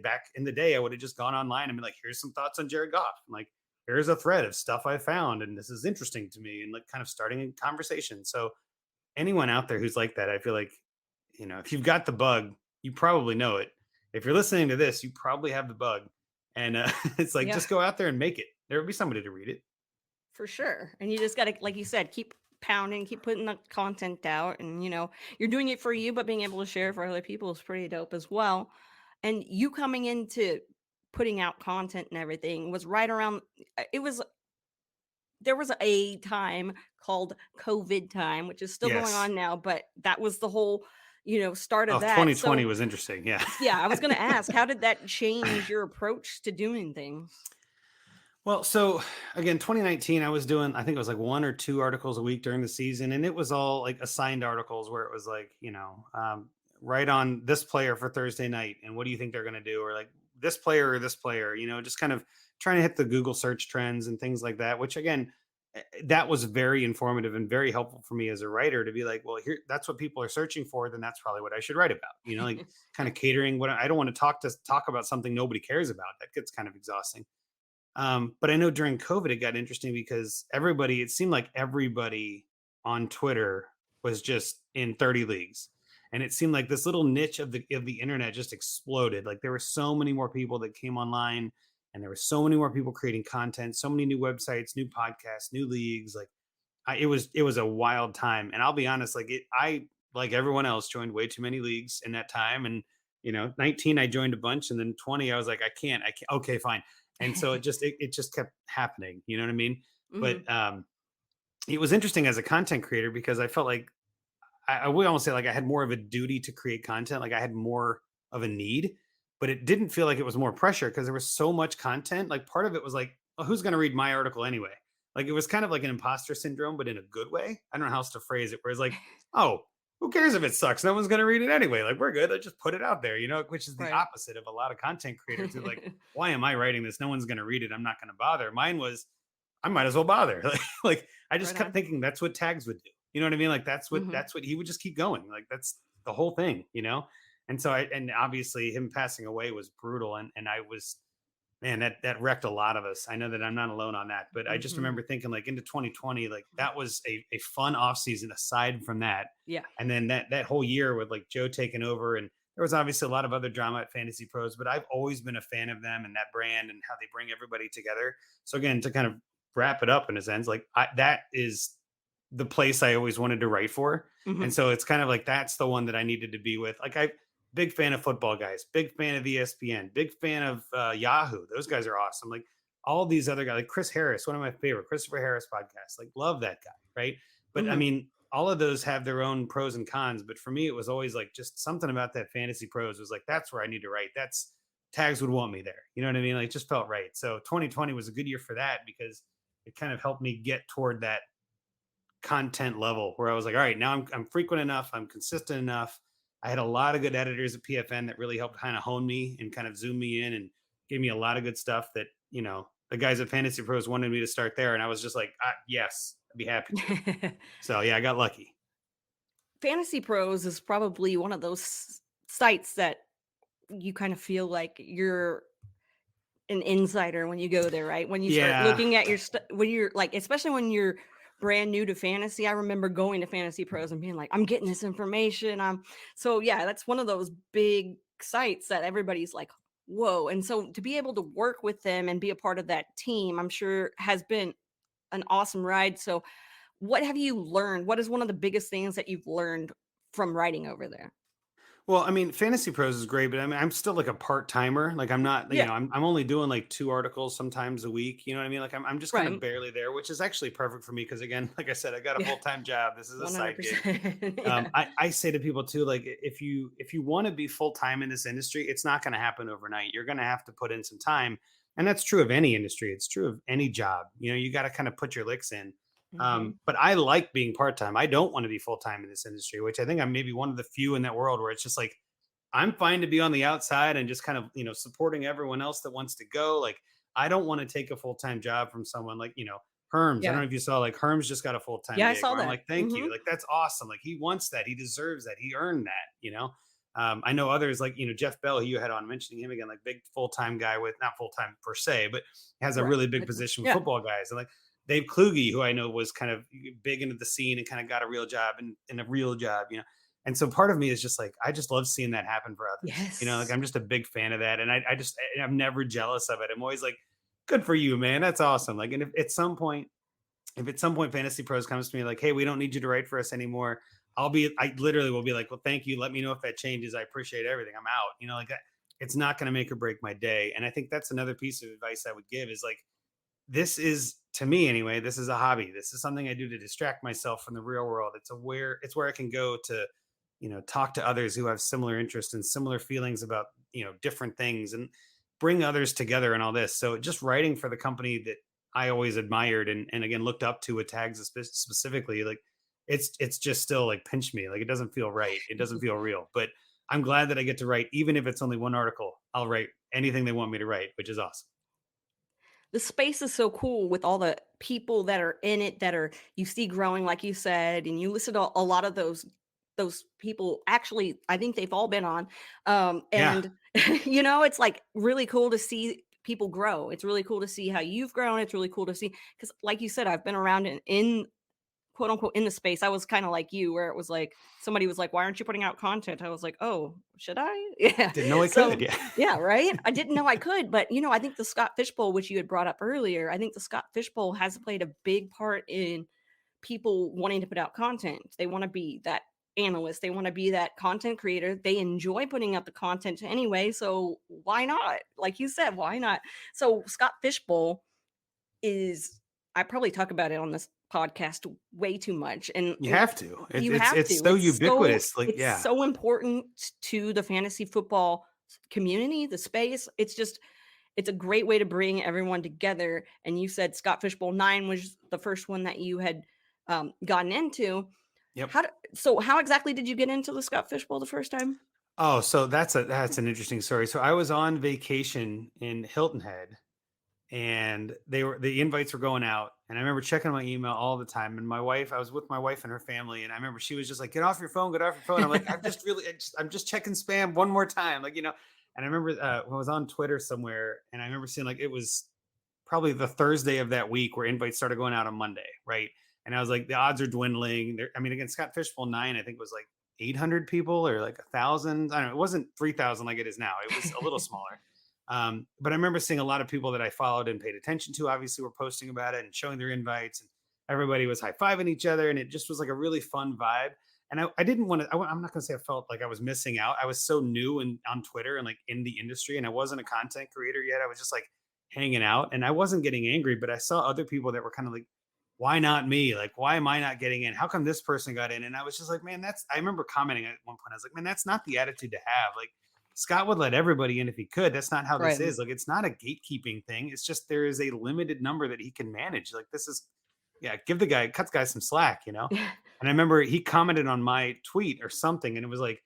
S2: back in the day, I would have just gone online and been like, here's some thoughts on Jared Goff. I'm like, here's a thread of stuff I found, and this is interesting to me, and like kind of starting a conversation. So anyone out there who's like that, I feel like, if you've got the bug, you probably know it. If you're listening to this, you probably have the bug. And it's like, just go out there and make it. There will be somebody to read it.
S1: For sure. And you just got to, like you said, keep pounding, keep putting the content out. And, you're doing it for you, but being able to share it for other people is pretty dope as well. And you coming into putting out content and everything was right around, there was a time called COVID time, which is still going on now, but that was the whole, start of that.
S2: 2020
S1: So,
S2: was interesting. Yeah.
S1: yeah, I was going to ask, how did that change your approach to doing things?
S2: Well, so again, 2019, I think it was like 1 or 2 articles a week during the season. And it was all like assigned articles where it was like, write on this player for Thursday night. And what do you think they're going to do? Or like this player or this player, just kind of trying to hit the Google search trends and things like that, which again, that was very informative and very helpful for me as a writer to be like, well, here, that's what people are searching for. Then that's probably what I should write about, like kind of catering what I don't want to talk about something nobody cares about. That gets kind of exhausting. But I know during COVID, it got interesting because it seemed like everybody on Twitter was just in 30 leagues. And it seemed like this little niche of the internet just exploded. Like there were so many more people that came online and there were so many more people creating content, so many new websites, new podcasts, new leagues. Like it was a wild time. And I'll be honest, I, like everyone else, joined way too many leagues in that time. And, 19, I joined a bunch. And then 20, I was like, I can't. Okay, fine. And so it just kept happening. You know what I mean?
S1: Mm-hmm.
S2: But it was interesting as a content creator because I felt like I would almost say like I had more of a duty to create content. Like I had more of a need, but it didn't feel like it was more pressure because there was so much content. Like part of it was like, well, who's going to read my article anyway? Like it was kind of like an imposter syndrome, but in a good way. I don't know how else to phrase it. Where it's like, oh, who cares if it sucks? No one's going to read it anyway. Like we're good. Let's just put it out there, which is the opposite of a lot of content creators who are like, why am I writing this? No one's going to read it. I'm not going to bother. Mine was, I might as well bother. Like I just kept thinking that's what tags would do. You know what I mean? Like that's what he would just keep going. Like that's the whole thing, And so and obviously him passing away was brutal. And I was, man, that wrecked a lot of us. I know that I'm not alone on that, but I just remember thinking like into 2020, like that was a fun off season aside from that.
S1: Yeah.
S2: And then that whole year with like Joe taking over, and there was obviously a lot of other drama at FantasyPros, but I've always been a fan of them and that brand and how they bring everybody together. So again, to kind of wrap it up in a sense, like that is the place I always wanted to write for. And so it's kind of like, that's the one that I needed to be with. Like big fan of football guys, big fan of ESPN, big fan of Yahoo. Those guys are awesome. Like all these other guys, like Chris Harris, one of my favorite Christopher Harris podcasts, like love that guy. Right. But I
S1: Hmm.
S2: mean, all of those have their own pros and cons. But for me, it was always like just something about that Fantasy Pros was like, that's where I need to write. That's tags would want me there. You know what I mean? Like, it just felt right. So 2020 was a good year for that because it kind of helped me get toward that content level where I was like, all right, now I'm frequent enough, I'm consistent enough. I had a lot of good editors at PFN that really helped kind of hone me and kind of zoom me in and gave me a lot of good stuff that, the guys at Fantasy Pros wanted me to start there. And I was just like, yes, I'd be happy to. So yeah, I got lucky.
S1: Fantasy Pros is probably one of those sites that you kind of feel like you're an insider when you go there, right? When you start
S2: Yeah.
S1: looking at your when you're like, especially when you're brand new to fantasy. I remember going to Fantasy Pros and being like, I'm getting this information. So yeah, that's one of those big sites that everybody's like, whoa. And so to be able to work with them and be a part of that team, I'm sure has been an awesome ride. So what have you learned? What is one of the biggest things that you've learned from writing over there?
S2: Well, I mean, Fantasy Pros is great, but I mean, I'm still like a part timer. Like, I'm not,
S1: Yeah,
S2: I'm only doing like 2 articles sometimes a week. You know what I mean? Like, I'm just kind of
S1: right.
S2: barely there, which is actually perfect for me because, again, like I said, I got a
S1: Yeah,
S2: full time job. This is a side gig.
S1: 100%. Yeah.
S2: I say to people too, like, if you want to be full time in this industry, it's not going to happen overnight. You're going to have to put in some time, and that's true of any industry. It's true of any job. You got to kind of put your licks in.
S1: Mhm.
S2: But I like being part time. I don't want to be full time in this industry, which I think I'm maybe one of the few in that world where it's just like I'm fine to be on the outside and just kind of supporting everyone else that wants to go. Like, I don't want to take a full time job from someone like Herms. I don't
S1: Yeah.
S2: know if you saw, like, Herms just got a full time
S1: Yeah, I
S2: gig
S1: saw
S2: where I'm
S1: that.
S2: like, thank you.
S1: Mhm.
S2: Like, that's awesome. Like, he wants that. He deserves that. He earned that. I know others like, Jeff Bell, who you had on, mentioning him again, like big full time guy with not full time per se, but has a
S1: Right.
S2: really big
S1: But
S2: position with
S1: yeah.
S2: football guys. And like Dave Kluge, who I know was kind of big into the scene and kind of got a real job and a real job. And so part of me is just like, I just love seeing that happen for others. Like,
S1: Yes.
S2: I'm just a big fan of that. And I'm never jealous of it. I'm always like, good for you, man. That's awesome. Like, and if at some point Fantasy Pros comes to me like, hey, we don't need you to write for us anymore, I literally will be like, well, thank you. Let me know if that changes. I appreciate everything. I'm out. Like that. It's not going to make or break my day. And I think that's another piece of advice I would give is like, this is, to me anyway, this is a hobby. This is something I do to distract myself from the real world. It's where I can go to, talk to others who have similar interests and similar feelings about, different things and bring others together and all this. So just writing for the company that I always admired and again, looked up to with tags specifically, like it's just still like pinch me. Like, it doesn't feel right. It doesn't feel real, but I'm glad that I get to write, even if it's only one article. I'll write anything they want me to write, which is awesome.
S1: The space is so cool with all the people that are in it that are you see growing, like you said, and you listen to a lot of those people. Actually, I think they've all been on.
S2: Yeah.
S1: And it's like really cool to see people grow. It's really cool to see how you've grown. It's really cool to see because, like you said, I've been around in quote unquote in the space. I was kind of like you, where it was like somebody was like, "Why aren't you putting out content?" I was like, "Oh, should I?" Yeah.
S2: Didn't know I could.
S1: So
S2: Yeah.
S1: yeah, right. I didn't know I could, but I think the Scott Fishbowl, which you had brought up earlier, I think the Scott Fishbowl has played a big part in people wanting to put out content. They want to be that analyst. They want to be that content creator. They enjoy putting out the content anyway. So why not? Like you said, why not? So Scott Fishbowl is I probably talk about it on this podcast way too much, and
S2: You have to.
S1: you
S2: It's
S1: have
S2: it's
S1: to.
S2: so ubiquitous. Like,
S1: It's
S2: yeah.
S1: so important to the fantasy football community, the space. It's a great way to bring everyone together. And you said Scott Fishbowl 9 was the first one that you had gotten into.
S2: Yep.
S1: How exactly did you get into the Scott Fishbowl the first time?
S2: Oh, so that's an interesting story. So I was on vacation in Hilton Head, and the invites were going out, and I remember checking my email all the time. And I was with my wife and her family, and I remember she was just like, "Get off your phone, get off your phone." I'm like, I'm just checking spam one more time, like. And I remember when I was on Twitter somewhere, and I remember seeing like it was probably the Thursday of that week where invites started going out on Monday, right? And I was like, the odds are dwindling. I mean, again, Scott Fishbowl 9, I think, was like 800 people or like 1,000. I don't know. It wasn't 3,000 like it is now. It was a little smaller. But I remember seeing a lot of people that I followed and paid attention to, obviously, were posting about it and showing their invites, and everybody was high fiving each other. And it just was like a really fun vibe. And I didn't want to, I'm not going to say I felt like I was missing out. I was so new and on Twitter and like in the industry, and I wasn't a content creator yet. I was just like, hanging out, and I wasn't getting angry, but I saw other people that were kind of like, why not me? Like, why am I not getting in? How come this person got in? And I was just like, man, I remember commenting at one point, I was like, man, that's not the attitude to have. Like, Scott would let everybody in if he could. That's not how this
S1: Right.
S2: is. Like, it's not a gatekeeping thing. It's just there is a limited number that he can manage. Like, this is, yeah, cut the guy some slack, you know? And I remember he commented on my tweet or something, and it was like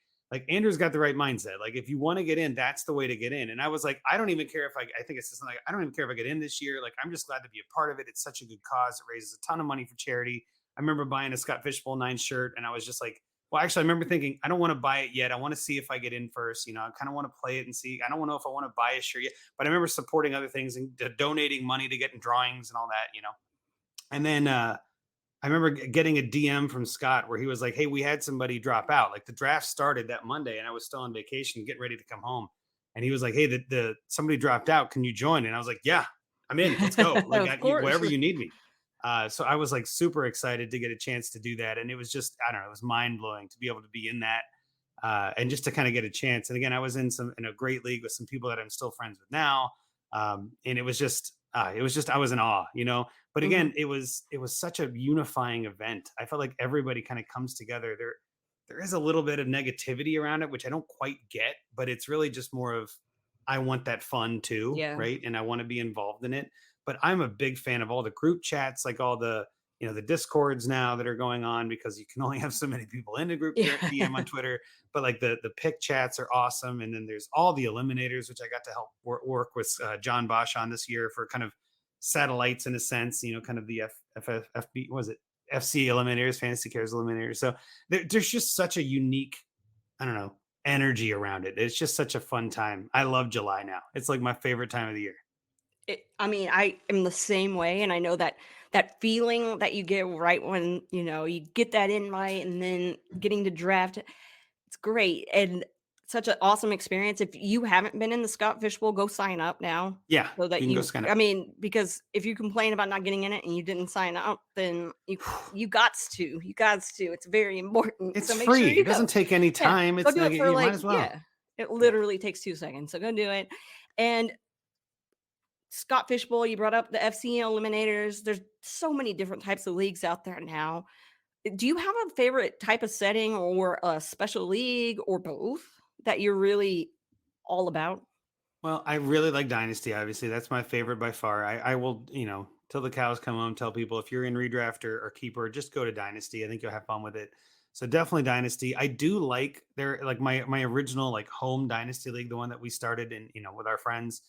S2: Andrew's got the right mindset. Like, if you want to get in, that's the way to get in. And I was like, I don't even care if I think it's just like, I don't even care if I get in this year. Like, I'm just glad to be a part of it. It's such a good cause. It raises a ton of money for charity. I remember buying a Scott Fishbowl 9 shirt, and I was just like, well, actually, I remember thinking, I don't want to buy it yet. I want to see if I get in first. You know, I kind of want to play it and see. I don't know if I want to buy a shirt yet, but I remember supporting other things and donating money to get in drawings and all that, you know. And then I remember getting a DM from Scott where he was like, hey, we had somebody drop out. Like, the draft started that Monday and I was still on vacation, getting ready to come home. And he was like, hey, the somebody dropped out. Can you join? And I was like, yeah, I'm in. Let's go. Like,
S1: Of course.
S2: wherever you need me. So I was like super excited to get a chance to do that. And it was just, I don't know, it was mind blowing to be able to be in that and just to kind of get a chance. And again, I was in a great league with some people that I'm still friends with now. And it was just, I was in awe, you know. But again, it was such a unifying event. I felt like everybody kind of comes together. There is a little bit of negativity around it, which I don't quite get, but it's really just more of, I want that fun too,
S1: Yeah.
S2: right? And I want to be involved in it. But I'm a big fan of all the group chats, like all the, you know, the discords now that are going on, because you can only have so many people in a group DM on Twitter. But like the pick chats are awesome. And then there's all the eliminators, which I got to help work with John Bosch on this year for kind of satellites in a sense, you know, kind of the FB, was it FC eliminators, Fantasy Cares eliminators. So there's just such a unique, I don't know, energy around it. It's just such a fun time. I love July now. It's like my favorite time of the year.
S1: I mean, I am the same way, and I know that feeling that you get right when, you know, you get that invite and then getting to draft, it's great and such an awesome experience. If you haven't been in the Scott Fish Bowl, go sign up now.
S2: Yeah,
S1: So that
S2: you can go sign up.
S1: I mean, because if you complain about not getting in it and you didn't sign up, then you gots to. It's very important.
S2: It's
S1: So make
S2: free.
S1: sure you
S2: It doesn't
S1: go.
S2: take any
S1: Yeah.
S2: time.
S1: Go
S2: It's
S1: do
S2: like
S1: it for
S2: you might
S1: like,
S2: as well.
S1: yeah. It
S2: Yeah.
S1: literally takes 2 seconds. So go do it. And Scott Fish Bowl, you brought up the FC eliminators. There's so many different types of leagues out there now. Do you have a favorite type of setting or a special league or both that you're really all about?
S2: Well, I really like Dynasty. Obviously, that's my favorite by far. I will, you know, till the cows come home, tell people if you're in redraft or keeper, just go to Dynasty. I think you'll have fun with it. So definitely Dynasty. I do like my original like home Dynasty league, the one that we started in, you know, with our friends,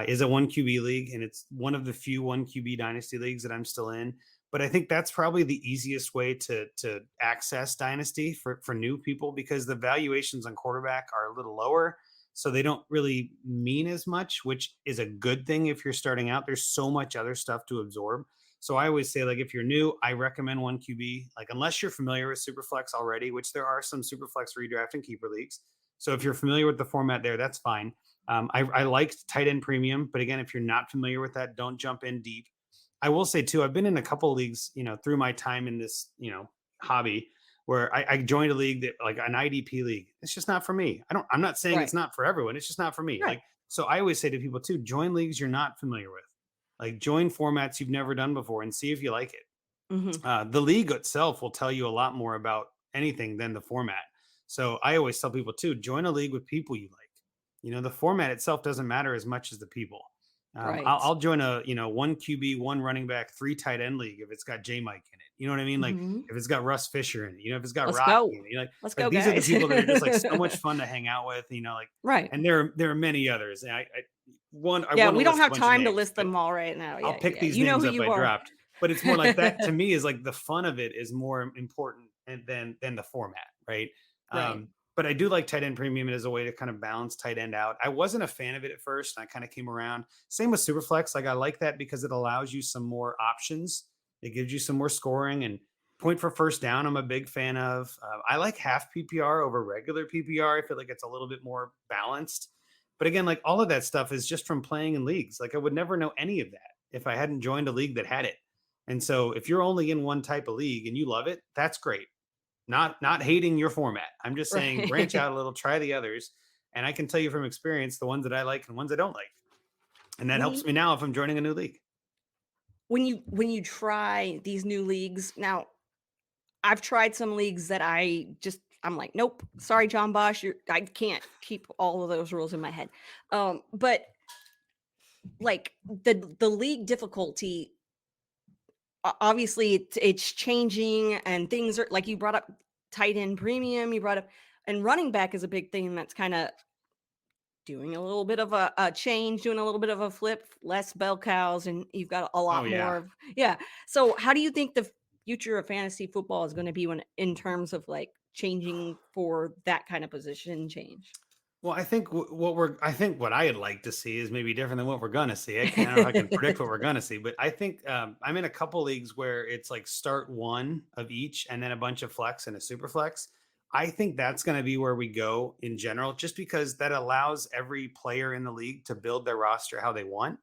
S2: is a 1 QB league, and it's one of the few 1 QB Dynasty leagues that I'm still in. But I think that's probably the easiest way to access Dynasty for new people, because the valuations on quarterback are a little lower, so they don't really mean as much, which is a good thing if you're starting out. There's so much other stuff to absorb. So I always say, like, if you're new, I recommend 1 QB. Like, unless you're familiar with Superflex already, which there are some Superflex redraft and keeper leagues. So if you're familiar with the format there, that's fine. I liked tight end premium, but again, if you're not familiar with that, don't jump in deep. I will say too, I've been in a couple of leagues, you know, through my time in this, you know, hobby, where I joined a league that, like, an IDP league. It's just not for me. I'm not saying it's
S1: Right.
S2: not for everyone. It's just not for me.
S1: Right.
S2: Like, so I always say to people too, join leagues you're not familiar with. Like, join formats you've never done before and see if you like it. The league itself will tell you a lot more about anything than the format. So I always tell people too, join a league with people you like. You know, the format itself doesn't matter as much as the people.
S1: Right.
S2: I'll join a, you know, 1 QB, 1 running back, 3 tight end league if it's got J Mike in it. You know what I mean? Like, if it's got Russ Fisher in it, you know, if it's got
S1: Let's
S2: Rocky
S1: go.
S2: in it, you know,
S1: Let's
S2: like
S1: go,
S2: these are the
S1: guys.
S2: people that are just like so much fun to hang out with, you know, like,
S1: Right.
S2: and there are many others. And I
S1: Yeah,
S2: wanna
S1: we don't
S2: list a
S1: have
S2: bunch of
S1: time to
S2: names,
S1: list
S2: but
S1: them all right now.
S2: I'll
S1: Yeah,
S2: pick
S1: yeah.
S2: these
S1: You know
S2: names
S1: who
S2: up
S1: you
S2: I
S1: are.
S2: dropped. But it's more like that to me is like the fun of it is more important than the format, right?
S1: Right.
S2: But I do like tight end premium as a way to kind of balance tight end out. I wasn't a fan of it at first. And I kind of came around. Same with Superflex. Like, I like that because it allows you some more options. It gives you some more scoring, and point for first down. I'm a big fan of. I like half PPR over regular PPR. I feel like it's a little bit more balanced. But again, like, all of that stuff is just from playing in leagues. Like, I would never know any of that if I hadn't joined a league that had it. And so if you're only in one type of league and you love it, that's great. Not hating your format. I'm just saying branch
S1: Right.
S2: out a little, try the others. And I can tell you from experience the ones that I like and the ones I don't like. And that
S1: When
S2: helps
S1: you
S2: me now if I'm joining a new league.
S1: when you try these new leagues now, I've tried some leagues that I'm like, nope, sorry, John Bosch, I can't keep all of those rules in my head. But like the league difficulty, obviously it's changing, and things are like you brought up tight end premium, you brought up, and running back is a big thing that's kind of doing a little bit of a change, doing a little bit of a flip, less bell cows, and you've got a
S2: Oh
S1: lot more
S2: yeah.
S1: of, yeah. So how do you think the future of fantasy football is going to be when in terms of like changing for that kind of position change?
S2: Well, I think I think what I'd like to see is maybe different than what we're gonna see. I don't know if I can predict what we're gonna see, but I think I'm in a couple leagues where it's like start one of each and then a bunch of flex and a super flex. I think that's going to be where we go in general, just because that allows every player in the league to build their roster how they want.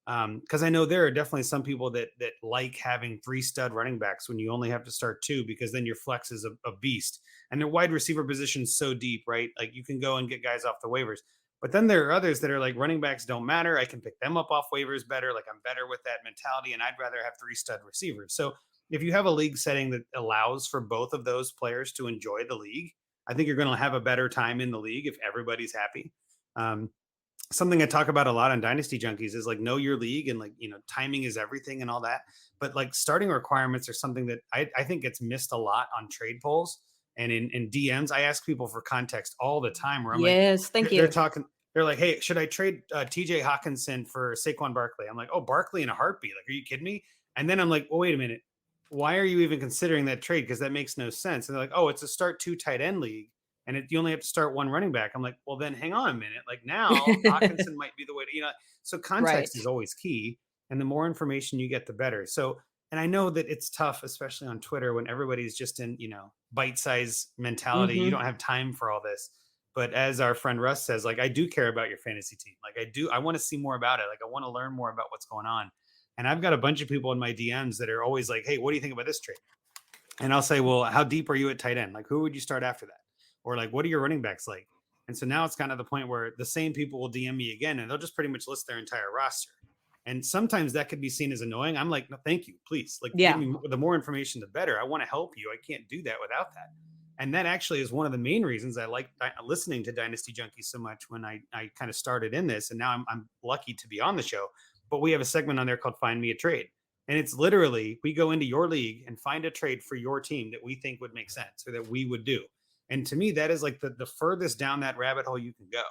S2: Because I know there are definitely some people that like having three stud running backs when you only have to start two, because then your flex is a beast, and their wide receiver position's so deep, right? Like you can go and get guys off the waivers. But then there are others that are like running backs don't matter. I can pick them up off waivers better. Like I'm better with that mentality, and I'd rather have three stud receivers. So if you have a league setting that allows for both of those players to enjoy the league, I think you're going to have a better time in the league if everybody's happy. Um, Something I talk about a lot on Dynasty Junkies is like know your league, and like, timing is everything and all that. But like starting requirements are something that I think gets missed a lot on trade polls and in DMs. I ask people for context all the time where I'm like,
S1: Yes, thank
S2: they're
S1: you.
S2: talking, they're like, hey, should I trade TJ Hawkinson for Saquon Barkley? I'm like, oh, Barkley in a heartbeat. Like, are you kidding me? And then I'm like, well, wait a minute. Why are you even considering that trade? Because that makes no sense. And they're like, oh, it's a start two tight end league, and you only have to start one running back. I'm like, well, then hang on a minute. Like now, Hawkinson might be the way to. So
S1: Right.
S2: context is always key, and the more information you get, the better. So, and I know that it's tough, especially on Twitter, when everybody's just in, bite size mentality. You
S1: Hmm.
S2: don't have time for all this. But as our friend Russ says, like, I do care about your fantasy team. Like, I want to see more about it. Like, I want to learn more about what's going on. And I've got a bunch of people in my DMs that are always like, hey, what do you think about this trade? And I'll say, well, how deep are you at tight end? Like, who would you start after that? Or like, what are your running backs like? And so now it's kind of the point where the same people will DM me again, and they'll just pretty much list their entire roster. And sometimes that could be seen as annoying. I'm like, no, thank you, please. Like, give
S1: Yeah.
S2: me the more information, the better. I want to help you. I can't do that without that. And that actually is one of the main reasons I like listening to Dynasty Junkies so much when I kind of started in this. And now I'm lucky to be on the show. But we have a segment on there called Find Me a Trade. And it's literally, we go into your league and find a trade for your team that we think would make sense or that we would do. And to me, that is like the furthest down that rabbit hole you can go.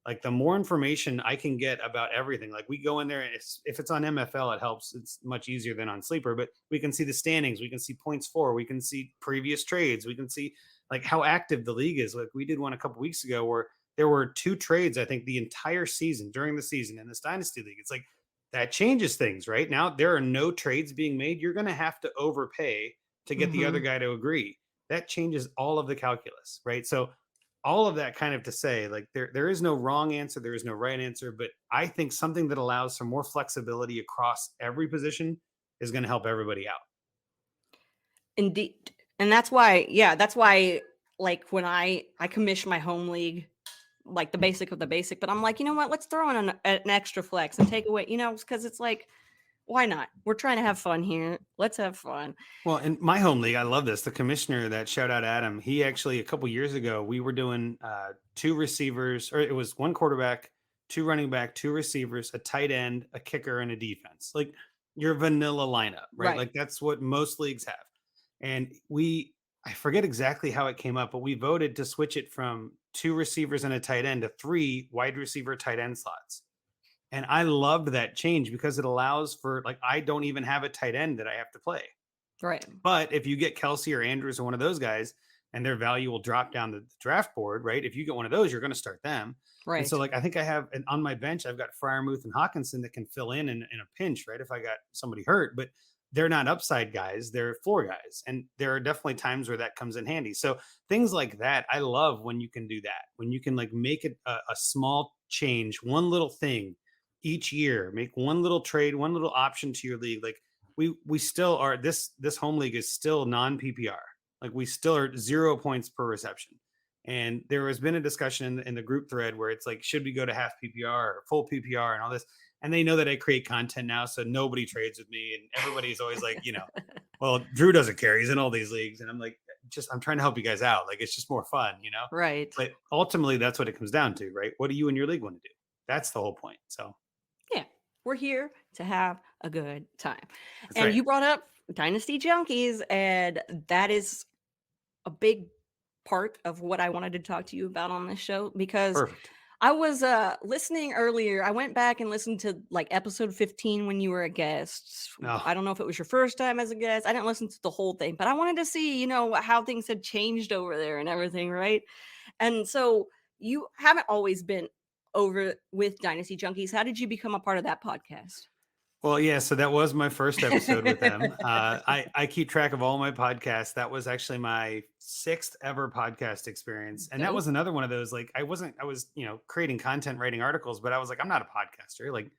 S2: Like the more information I can get about everything, like we go in there, and if it's on MFL, it helps. It's much easier than on Sleeper, but we can see the standings. We can see points for, we can see previous trades. We can see like how active the league is. Like we did one a couple weeks ago where there were two trades, I think the entire season during the season in this Dynasty League. It's like, that changes things, right? Now there are no trades being made. You're going to have to overpay to get the other
S1: Hmm.
S2: guy to agree. That changes all of the calculus, right? So all of that kind of to say, like there is no wrong answer, there is no right answer, but I think something that allows for more flexibility across every position is going to help everybody out.
S1: Indeed. And that's why, yeah, that's why, like when I commission my home league, like the basic of the basic, but I'm like, you know what? Let's throw in an extra flex and take away, because it's like, why not? We're trying to have fun here. Let's have fun.
S2: Well, in my home league, I love this. The commissioner, that shout out Adam, he actually a couple years ago, we were doing two receivers, or it was one quarterback, two running back, two receivers, a tight end, a kicker, and a defense. Like your vanilla lineup, right?
S1: Right.
S2: Like that's what most leagues have. And I forget exactly how it came up, but we voted to switch it from two receivers and a tight end to three wide receiver tight end slots. And I loved that change because it allows for, like, I don't even have a tight end that I have to play.
S1: Right.
S2: But if you get Kelsey or Andrews or one of those guys, and their value will drop down the draft board, right? If you get one of those, you're going to start them. And so,
S1: Right.
S2: like, I think I have on my bench, I've got Fryermuth and Hawkinson that can fill in a pinch, right? If I got somebody hurt, but they're not upside guys, they're floor guys. And there are definitely times where that comes in handy. So things like that, I love when you can do that, when you can like make it a small change, one little thing each year, make one little trade, one little option to your league. Like we still are, this home league is still non PPR. Like we still are 0 points per reception. And there has been a discussion in the group thread where it's like, should we go to half PPR or full PPR and all this? and they know that I create content now, so nobody trades with me, and everybody's always like, well, Drew doesn't care, he's in all these leagues, and I'm like, I'm trying to help you guys out, like it's just more fun,
S1: Right.
S2: but ultimately that's what it comes down to, right? What do you and your league want to do? That's the whole point. So
S1: Yeah, we're here to have a good time.
S2: that's
S1: And
S2: right.
S1: you brought up Dynasty Junkies, and that is a big part of what I wanted to talk to you about on this show, because
S2: Perfect.
S1: I was listening earlier. I went back and listened to like episode 15 when you were a guest.
S2: Oh,
S1: I don't know if it was your first time as a guest. I didn't listen to the whole thing, but I wanted to see, how things had changed over there and everything, right? And so you haven't always been over with Dynasty Junkies. How did you become a part of that podcast?
S2: well, yeah. So that was my first episode with them. I keep track of all my podcasts. That was actually my 6th ever podcast experience, and that
S1: Dope.
S2: was another one of those. Like, I was creating content, writing articles, but I was like, I'm not a podcaster. Like,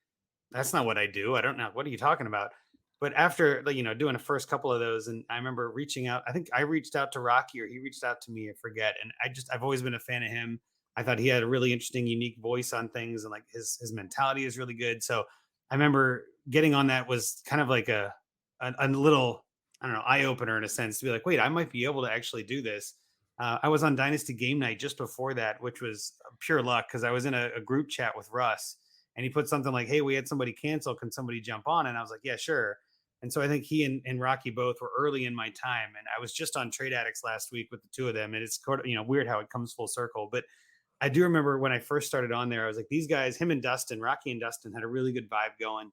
S2: that's not what I do. I don't know. What are you talking about? But after, like, doing the first couple of those, and I remember reaching out, I think I reached out to Rocky or he reached out to me, I forget. And I've always been a fan of him. I thought he had a really interesting, unique voice on things, and like his mentality is really good. So I remember getting on that was kind of like a little, I don't know, eye opener in a sense, to be like, wait, I might be able to actually do this. I was on Dynasty Game Night just before that, which was pure luck because I was in a group chat with Russ, and he put something like, hey, we had somebody cancel, can somebody jump on? And I was like, yeah, sure. And so I think he and Rocky both were early in my time, and I was just on Trade Addicts last week with the two of them, and it's weird how it comes full circle. But I do remember when I first started on there, I was like, these guys, him and Dustin, Rocky and Dustin, had a really good vibe going.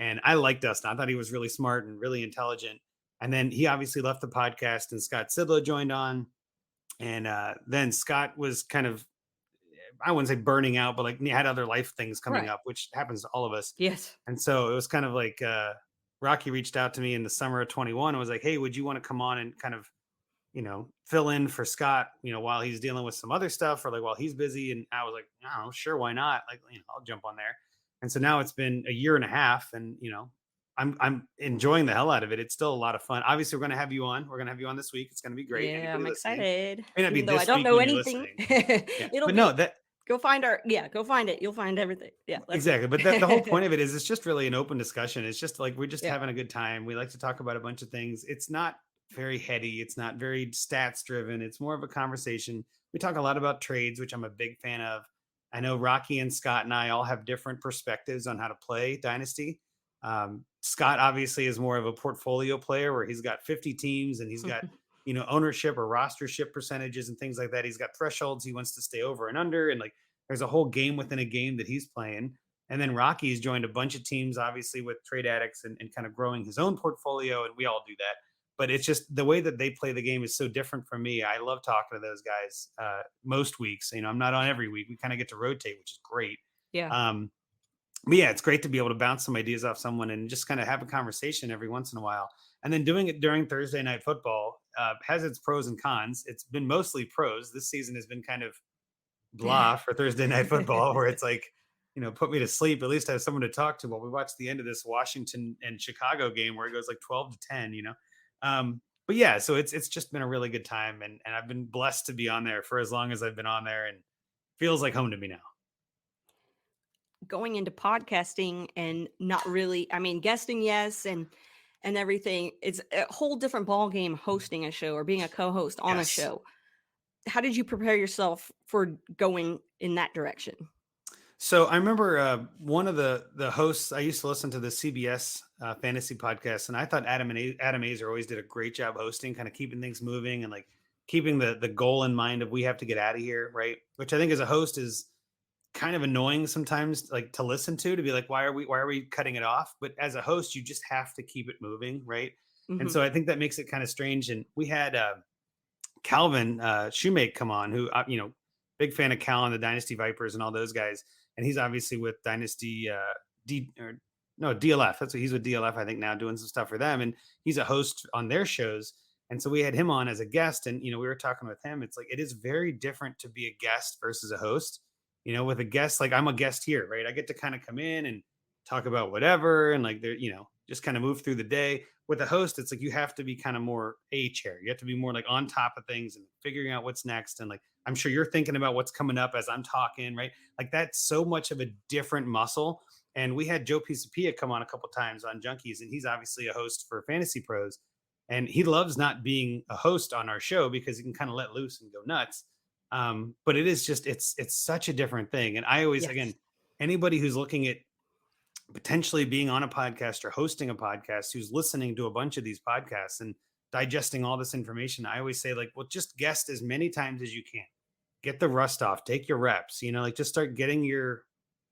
S2: And I liked Dustin. I thought he was really smart and really intelligent. And then he obviously left the podcast, and Scott Sidlow joined on. And then Scott was kind of, I wouldn't say burning out, but like he had other life things coming
S1: Right.
S2: up, which happens to all of us.
S1: Yes.
S2: And so it was kind of like Rocky reached out to me in the summer of 21 and was like, hey, would you want to come on and kind of fill in for Scott, while he's dealing with some other stuff, or like while he's busy. And I was like, oh, sure, why not? Like, I'll jump on there. And so now it's been a year and a half, and I'm enjoying the hell out of it. It's still a lot of fun. Obviously, we're gonna have you on. We're gonna have you on this week. It's gonna be great.
S1: Yeah,
S2: Anybody
S1: I'm
S2: listening,
S1: excited.
S2: may not be
S1: Even though I
S2: this
S1: don't
S2: week
S1: know
S2: when you're
S1: anything.
S2: listening. Yeah,
S1: It'll
S2: but
S1: be
S2: no, that
S1: go find go find it. You'll find everything. Yeah, that's
S2: exactly.
S1: it.
S2: But the whole point of it is it's just really an open discussion. It's just like we're just
S1: Yeah.
S2: having a good time. We like to talk about a bunch of things. It's not very heady. It's not very stats driven. It's more of a conversation. We talk a lot about trades, which I'm a big fan of. I know Rocky and Scott and I all have different perspectives on how to play Dynasty. Scott obviously is more of a portfolio player where he's got 50 teams and he's got, ownership or rostership percentages and things like that. He's got thresholds he wants to stay over and under. And like, there's a whole game within a game that he's playing. And then Rocky's joined a bunch of teams, obviously with Trade Addicts and kind of growing his own portfolio. And we all do that. But it's just the way that they play the game is so different from me. I love talking to those guys most weeks. I'm not on every week. We kind of get to rotate, which is great.
S1: Yeah.
S2: But yeah, it's great to be able to bounce some ideas off someone and just kind of have a conversation every once in a while. And then doing it during Thursday Night Football has its pros and cons. It's been mostly pros. This season has been kind of blah for Thursday Night Football, where it's like, put me to sleep. At least I have someone to talk to while we watch the end of this Washington and Chicago game where it goes like 12-10, but yeah, so it's just been a really good time, and I've been blessed to be on there for as long as I've been on there, and feels like home to me now.
S1: Going into podcasting and not really, I mean, guesting, yes, and everything. It's a whole different ball game hosting a show or being a co-host on a
S2: Yes.
S1: show. How did you prepare yourself for going in that direction?
S2: So I remember one of the hosts. I used to listen to the CBS fantasy podcast, and I thought Adam Azer always did a great job hosting, kind of keeping things moving and like keeping the goal in mind of we have to get out of here, right? Which I think as a host is kind of annoying sometimes, like to listen to be like, why are we cutting it off? But as a host, you just have to keep it moving, right?
S1: Mm-hmm.
S2: And so I think that makes it kind of strange. And we had Calvin Shoemake come on, who big fan of Cal and the Dynasty Vipers and all those guys. And he's obviously with Dynasty DLF. That's what he's with DLF, I think, now doing some stuff for them. And he's a host on their shows. And so we had him on as a guest. And, we were talking with him. It's like, it is very different to be a guest versus a host. With a guest, like I'm a guest here, right? I get to kind of come in and talk about whatever. And like, they're, just kind of move through the day. With a host, it's like, you have to be kind of more a chair. You have to be more like on top of things and figuring out what's next. And like, I'm sure you're thinking about what's coming up as I'm talking, right? Like that's so much of a different muscle. And we had Joe Pisapia come on a couple times on Junkies, and he's obviously a host for Fantasy Pros. And he loves not being a host on our show because he can kind of let loose and go nuts. But it is just, it's such a different thing. And I always,
S1: Yes.
S2: again, anybody who's looking at potentially being on a podcast or hosting a podcast, who's listening to a bunch of these podcasts and digesting all this information, I always say, like, well, just guest as many times as you can. Get the rust off, take your reps, like just start getting your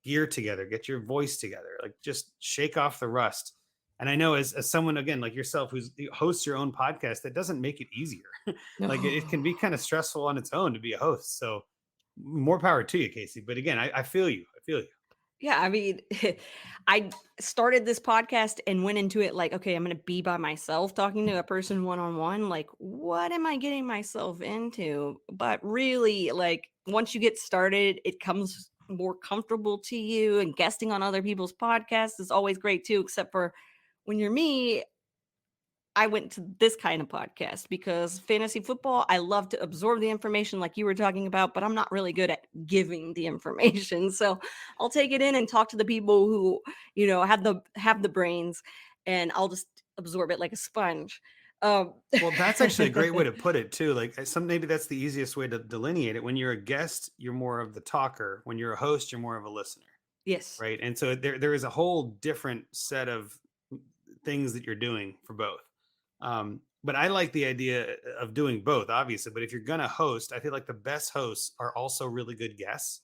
S2: gear together, get your voice together, like just shake off the rust. And I know as someone, again, like yourself, who hosts your own podcast, that doesn't make it easier. Like it can be kind of stressful on its own to be a host. So more power to you, Kacey. But again, I feel you. I feel you.
S1: Yeah, I mean, I started this podcast and went into it like, okay, I'm going to be by myself talking to a person one-on-one. Like, what am I getting myself into? But really, like, once you get started, it comes more comfortable to you, and guesting on other people's podcasts is always great too, except for when you're me. I went to this kind of podcast because fantasy football, I love to absorb the information like you were talking about, but I'm not really good at giving the information. So I'll take it in and talk to the people who, have the brains, and I'll just absorb it like a sponge.
S2: Well, that's actually a great way to put it too. Like maybe that's the easiest way to delineate it. When you're a guest, you're more of the talker. When you're a host, you're more of a listener.
S1: Yes.
S2: Right. And so there is a whole different set of things that you're doing for both. But I like the idea of doing both, obviously. But if you're going to host, I feel like the best hosts are also really good guests,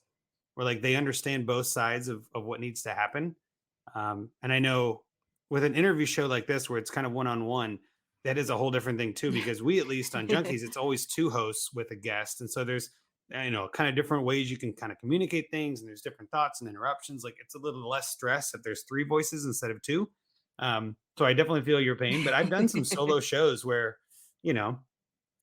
S2: where like they understand both sides of what needs to happen. And I know with an interview show like this, where it's kind of one-on-one, that is a whole different thing too, because we, at least on Junkies, it's always two hosts with a guest. And so there's, kind of different ways you can kind of communicate things, and there's different thoughts and interruptions. Like it's a little less stress if there's three voices instead of two. So I definitely feel your pain, but I've done some solo shows where, you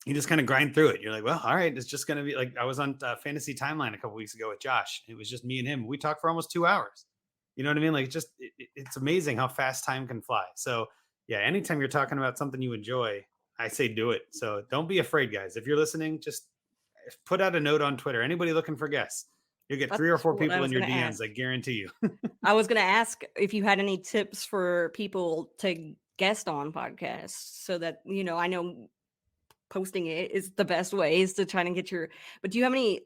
S2: just kind of grind through it. You're like, well, all right, it's just going to be like, I was on Fantasy Timeline a couple weeks ago with Josh. It was just me and him. We talked for almost 2 hours. You know what I mean? Like it's amazing how fast time can fly. So yeah, anytime you're talking about something you enjoy, I say do it. So don't be afraid, guys. If you're listening, just put out a note on Twitter. Anybody looking for guests? You'll get 3 or 4 people in your DMs. I guarantee you.
S1: I was going to ask if you had any tips for people to guest on podcasts, so that, I know posting it is the best ways to try and get but do you have any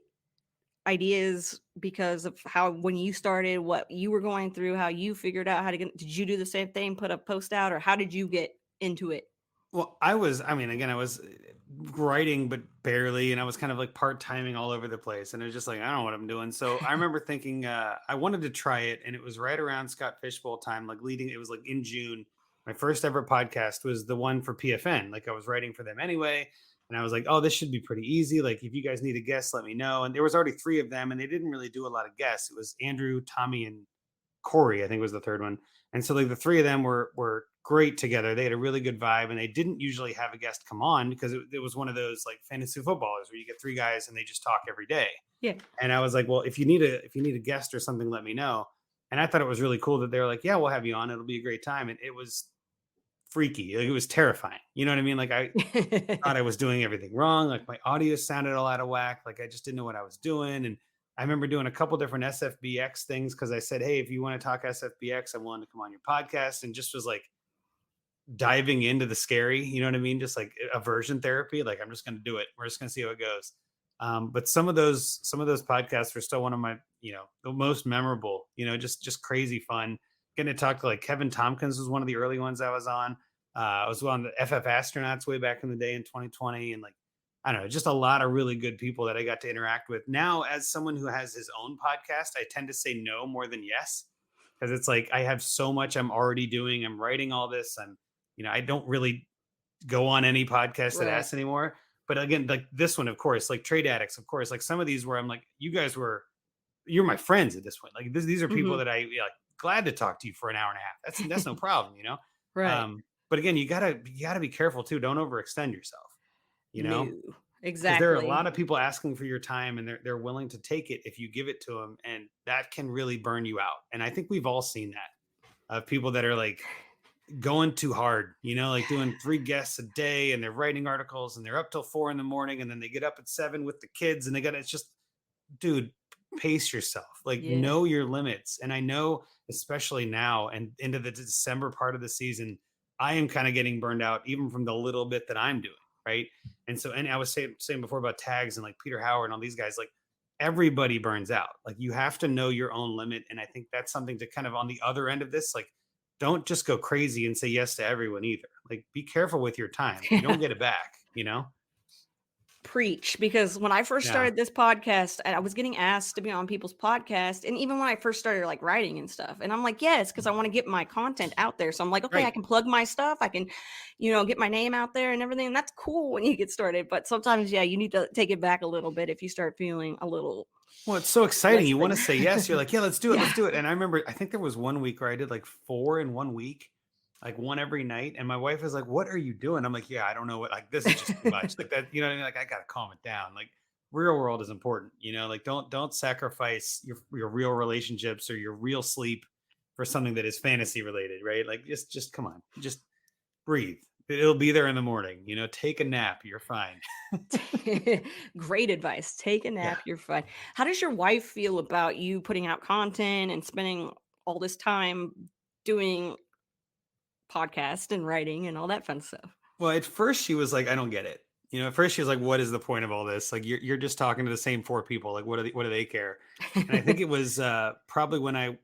S1: ideas because of how, when you started, what you were going through, how you figured out how to get, did you do the same thing, put a post out, or how did you get into it?
S2: Well, I was writing, but barely. And I was kind of like part-timing all over the place. And it was just like, I don't know what I'm doing. So I remember thinking, I wanted to try it. And it was right around Scott Fishbowl time, it was like in June. My first ever podcast was the one for PFN. Like I was writing for them anyway. And I was like, oh, this should be pretty easy. Like if you guys need a guest, let me know. And there was already 3 of them, and they didn't really do a lot of guests. It was Andrew, Tommy, and Corey, I think was the third one. And so like the 3 of them were great together. They had a really good vibe, and they didn't usually have a guest come on because it was one of those like fantasy footballers where you get 3 guys and they just talk every day.
S1: Yeah.
S2: And I was like, well, if you need a guest or something, let me know. And I thought it was really cool that they were like, yeah, we'll have you on. It'll be a great time. And it was freaky. Like, it was terrifying. You know what I mean? Like I thought I was doing everything wrong. Like my audio sounded all out of whack. Like I just didn't know what I was doing. And I remember doing a couple different SFBX things because I said, hey, if you want to talk SFBX, I'm willing to come on your podcast. And just was like diving into the scary, you know what I mean? Just like aversion therapy. Like I'm just going to do it. We're just going to see how it goes. But some of those podcasts are still one of my, the most memorable, just crazy fun. Getting to talk to like Kevin Tompkins was one of the early ones I was on. I was on the FF Astronauts way back in the day in 2020. And like, I don't know, just a lot of really good people that I got to interact with. Now, as someone who has his own podcast, I tend to say no more than yes, because it's like I have so much I'm already doing. I'm writing all this. I don't really go on any podcast that asks anymore. But again, like this one, of course, like Trade Addicts, of course, like some of these where I'm like, you're my friends at this point. Like these are people that I glad to talk to you for an hour and a half. That's no problem,
S1: Right.
S2: But again, you gotta be careful too. Don't overextend yourself.
S1: No, exactly.
S2: Because there are a lot of people asking for your time, and they're willing to take it if you give it to them, and that can really burn you out. And I think we've all seen that of people that are like going too hard, like doing 3 guests a day, and they're writing articles, and they're up till 4 a.m, and then they get up at 7 with the kids, and it's just, dude, pace yourself, like
S1: Yeah.
S2: know your limits. And I know, especially now and into the December part of the season, I am kind of getting burned out even from the little bit that I'm doing. Right. And so, and I was saying before about tags and like Peter Howard and all these guys, like everybody burns out. Like you have to know your own limit. And I think that's something to kind of on the other end of this, like, don't just go crazy and say yes to everyone either. Like be careful with your time. You don't get it back, you know?
S1: Preach, because when I first
S2: Yeah.
S1: started this podcast, I was getting asked to be on people's podcast, and even when I first started like writing and stuff, and I'm like, yes, because I want to get my content out there. So I'm like, okay, I
S2: Right.
S1: can plug my stuff, I can, get my name out there and everything. And that's cool when you get started, but sometimes, yeah, you need to take it back a little bit if you start feeling a little
S2: Well, it's so exciting.
S1: less
S2: You want to
S1: than.
S2: say yes. You're like, yeah, let's do it.
S1: Yeah.
S2: Let's do it. And I remember, I think there was one week where I did like 4 in 1 week, like one every night. And my wife was like, what are you doing? I'm like, yeah, I don't know what, like, this is just too much. Like that, you know what I mean? Like, I got to calm it down. Like, real world is important, like, don't sacrifice your real relationships or your real sleep for something that is fantasy related, right? Like, just come on, just breathe. It'll be there in the morning, take a nap. You're fine.
S1: Great advice. Take a
S2: Yeah.
S1: nap, you're fine. How does your wife feel about you putting out content and spending all this time doing podcast and writing and all that fun stuff?
S2: Well, at first she was like, I don't get it. At first she was like, what is the point of all this? Like you're just talking to the same 4 people. Like what do they care? And I think it was probably when I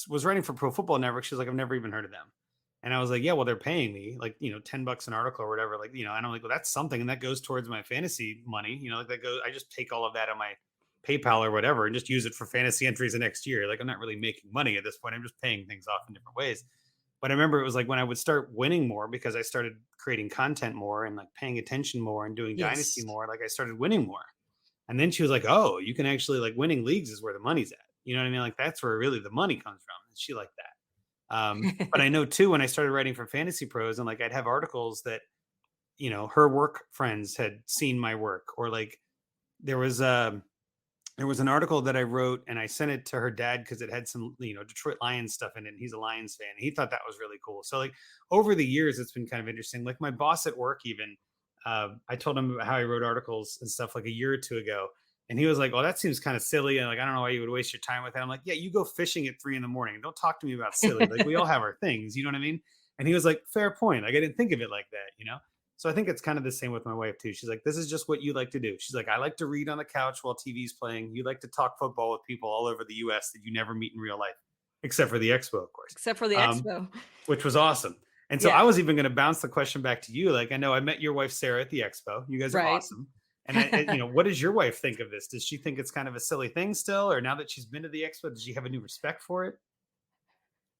S2: was writing for Pro Football Network, she was like, I've never even heard of them. And I was like, yeah, well, they're paying me like, $10 an article or whatever. Like, and I'm like, well, that's something. And that goes towards my fantasy money. Like that goes, I just take all of that on my PayPal or whatever and just use it for fantasy entries the next year. Like I'm not really making money at this point. I'm just paying things off in different ways. But I remember it was like when I would start winning more because I started creating content more and like paying attention more and doing Dynasty
S1: Yes.
S2: more, like I started winning more. And then she was like, oh, you can actually like winning leagues is where the money's at. You know what I mean? Like that's where really the money comes from. And she liked that. But I know too, when I started writing for Fantasy Pros and like I'd have articles that, her work friends had seen my work or like there was an article that I wrote and I sent it to her dad because it had some, Detroit Lions stuff in it. And he's a Lions fan. He thought that was really cool. So like over the years, it's been kind of interesting. Like my boss at work, even I told him about how I wrote articles and stuff like a year or 2 ago. And he was like, well, that seems kind of silly. And like, I don't know why you would waste your time with that. I'm like, yeah, you go fishing at 3 a.m. Don't talk to me about silly. Like we all have our things, you know what I mean? And he was like, fair point. Like I didn't think of it like that. So I think it's kind of the same with my wife too. She's like, this is just what you like to do. She's like, I like to read on the couch while TV's playing. You like to talk football with people all over the US that you never meet in real life, except for the expo, of course.
S1: Except for the expo.
S2: Which was awesome. And so
S1: Yeah.
S2: I was even going to bounce the question back to you. Like, I know I met your wife, Sarah, at the expo. You guys are
S1: Right.
S2: awesome. And what does your wife think of this? Does she think it's kind of a silly thing still? Or now that she's been to the expo, does she have a new respect for it?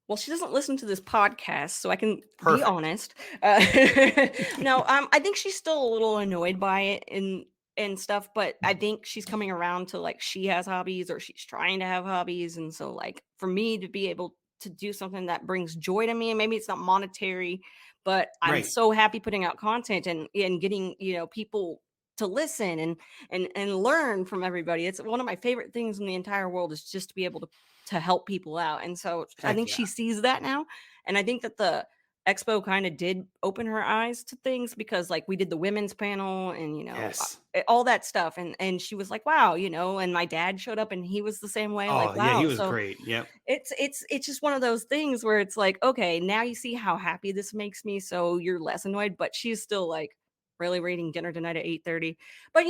S1: Well, she doesn't listen to this podcast, so I can be
S2: Perfect.
S1: honest. No, I think she's still a little annoyed by it and stuff, but I think she's coming around to like she has hobbies or she's trying to have hobbies, and so like for me to be able to do something that brings joy to me, and maybe it's not monetary, but I'm
S2: Right.
S1: so happy putting out content and getting people to listen and learn from everybody. It's one of my favorite things in the entire world is just to be able to help people out. And so I
S2: Heck
S1: think
S2: yeah.
S1: she sees that now. And I think that the expo kind of did open her eyes to things because like we did the women's panel and
S2: Yes.
S1: all that stuff and she was like wow, and my dad showed up and he was the same way, like
S2: Oh, yeah, he
S1: wow.
S2: was
S1: So
S2: great. Yep.
S1: it's just one of those things where it's like, okay, now you see how happy this makes me, so you're less annoyed, but she's still like really rating dinner tonight at 8:30, but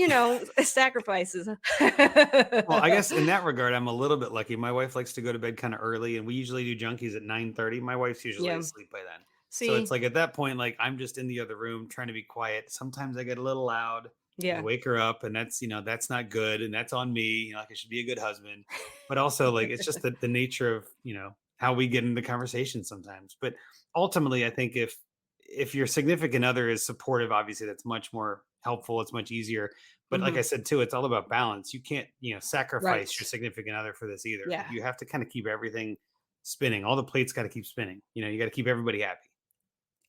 S1: sacrifices.
S2: Well, I guess in that regard, I'm a little bit lucky. My wife likes to go to bed kind of early, and we usually do junkies at 9:30. My wife's usually
S1: Yeah.
S2: asleep by then. So it's
S1: See,
S2: like at that point, like I'm just in the other room trying to be quiet. Sometimes I get a little loud. I
S1: yeah.
S2: wake her up, and that's not good, and that's on me. Like I should be a good husband, but also like it's just the nature of how we get into conversations sometimes. But ultimately, I think if your significant other is supportive, obviously that's much more helpful. It's much easier. But like I
S1: Mhm.
S2: said too, it's all about balance. You can't
S1: Right.
S2: sacrifice your significant other for this either. Like
S1: Yeah.
S2: you have to kind of keep everything spinning. All the plates got to keep spinning. You got to keep everybody happy.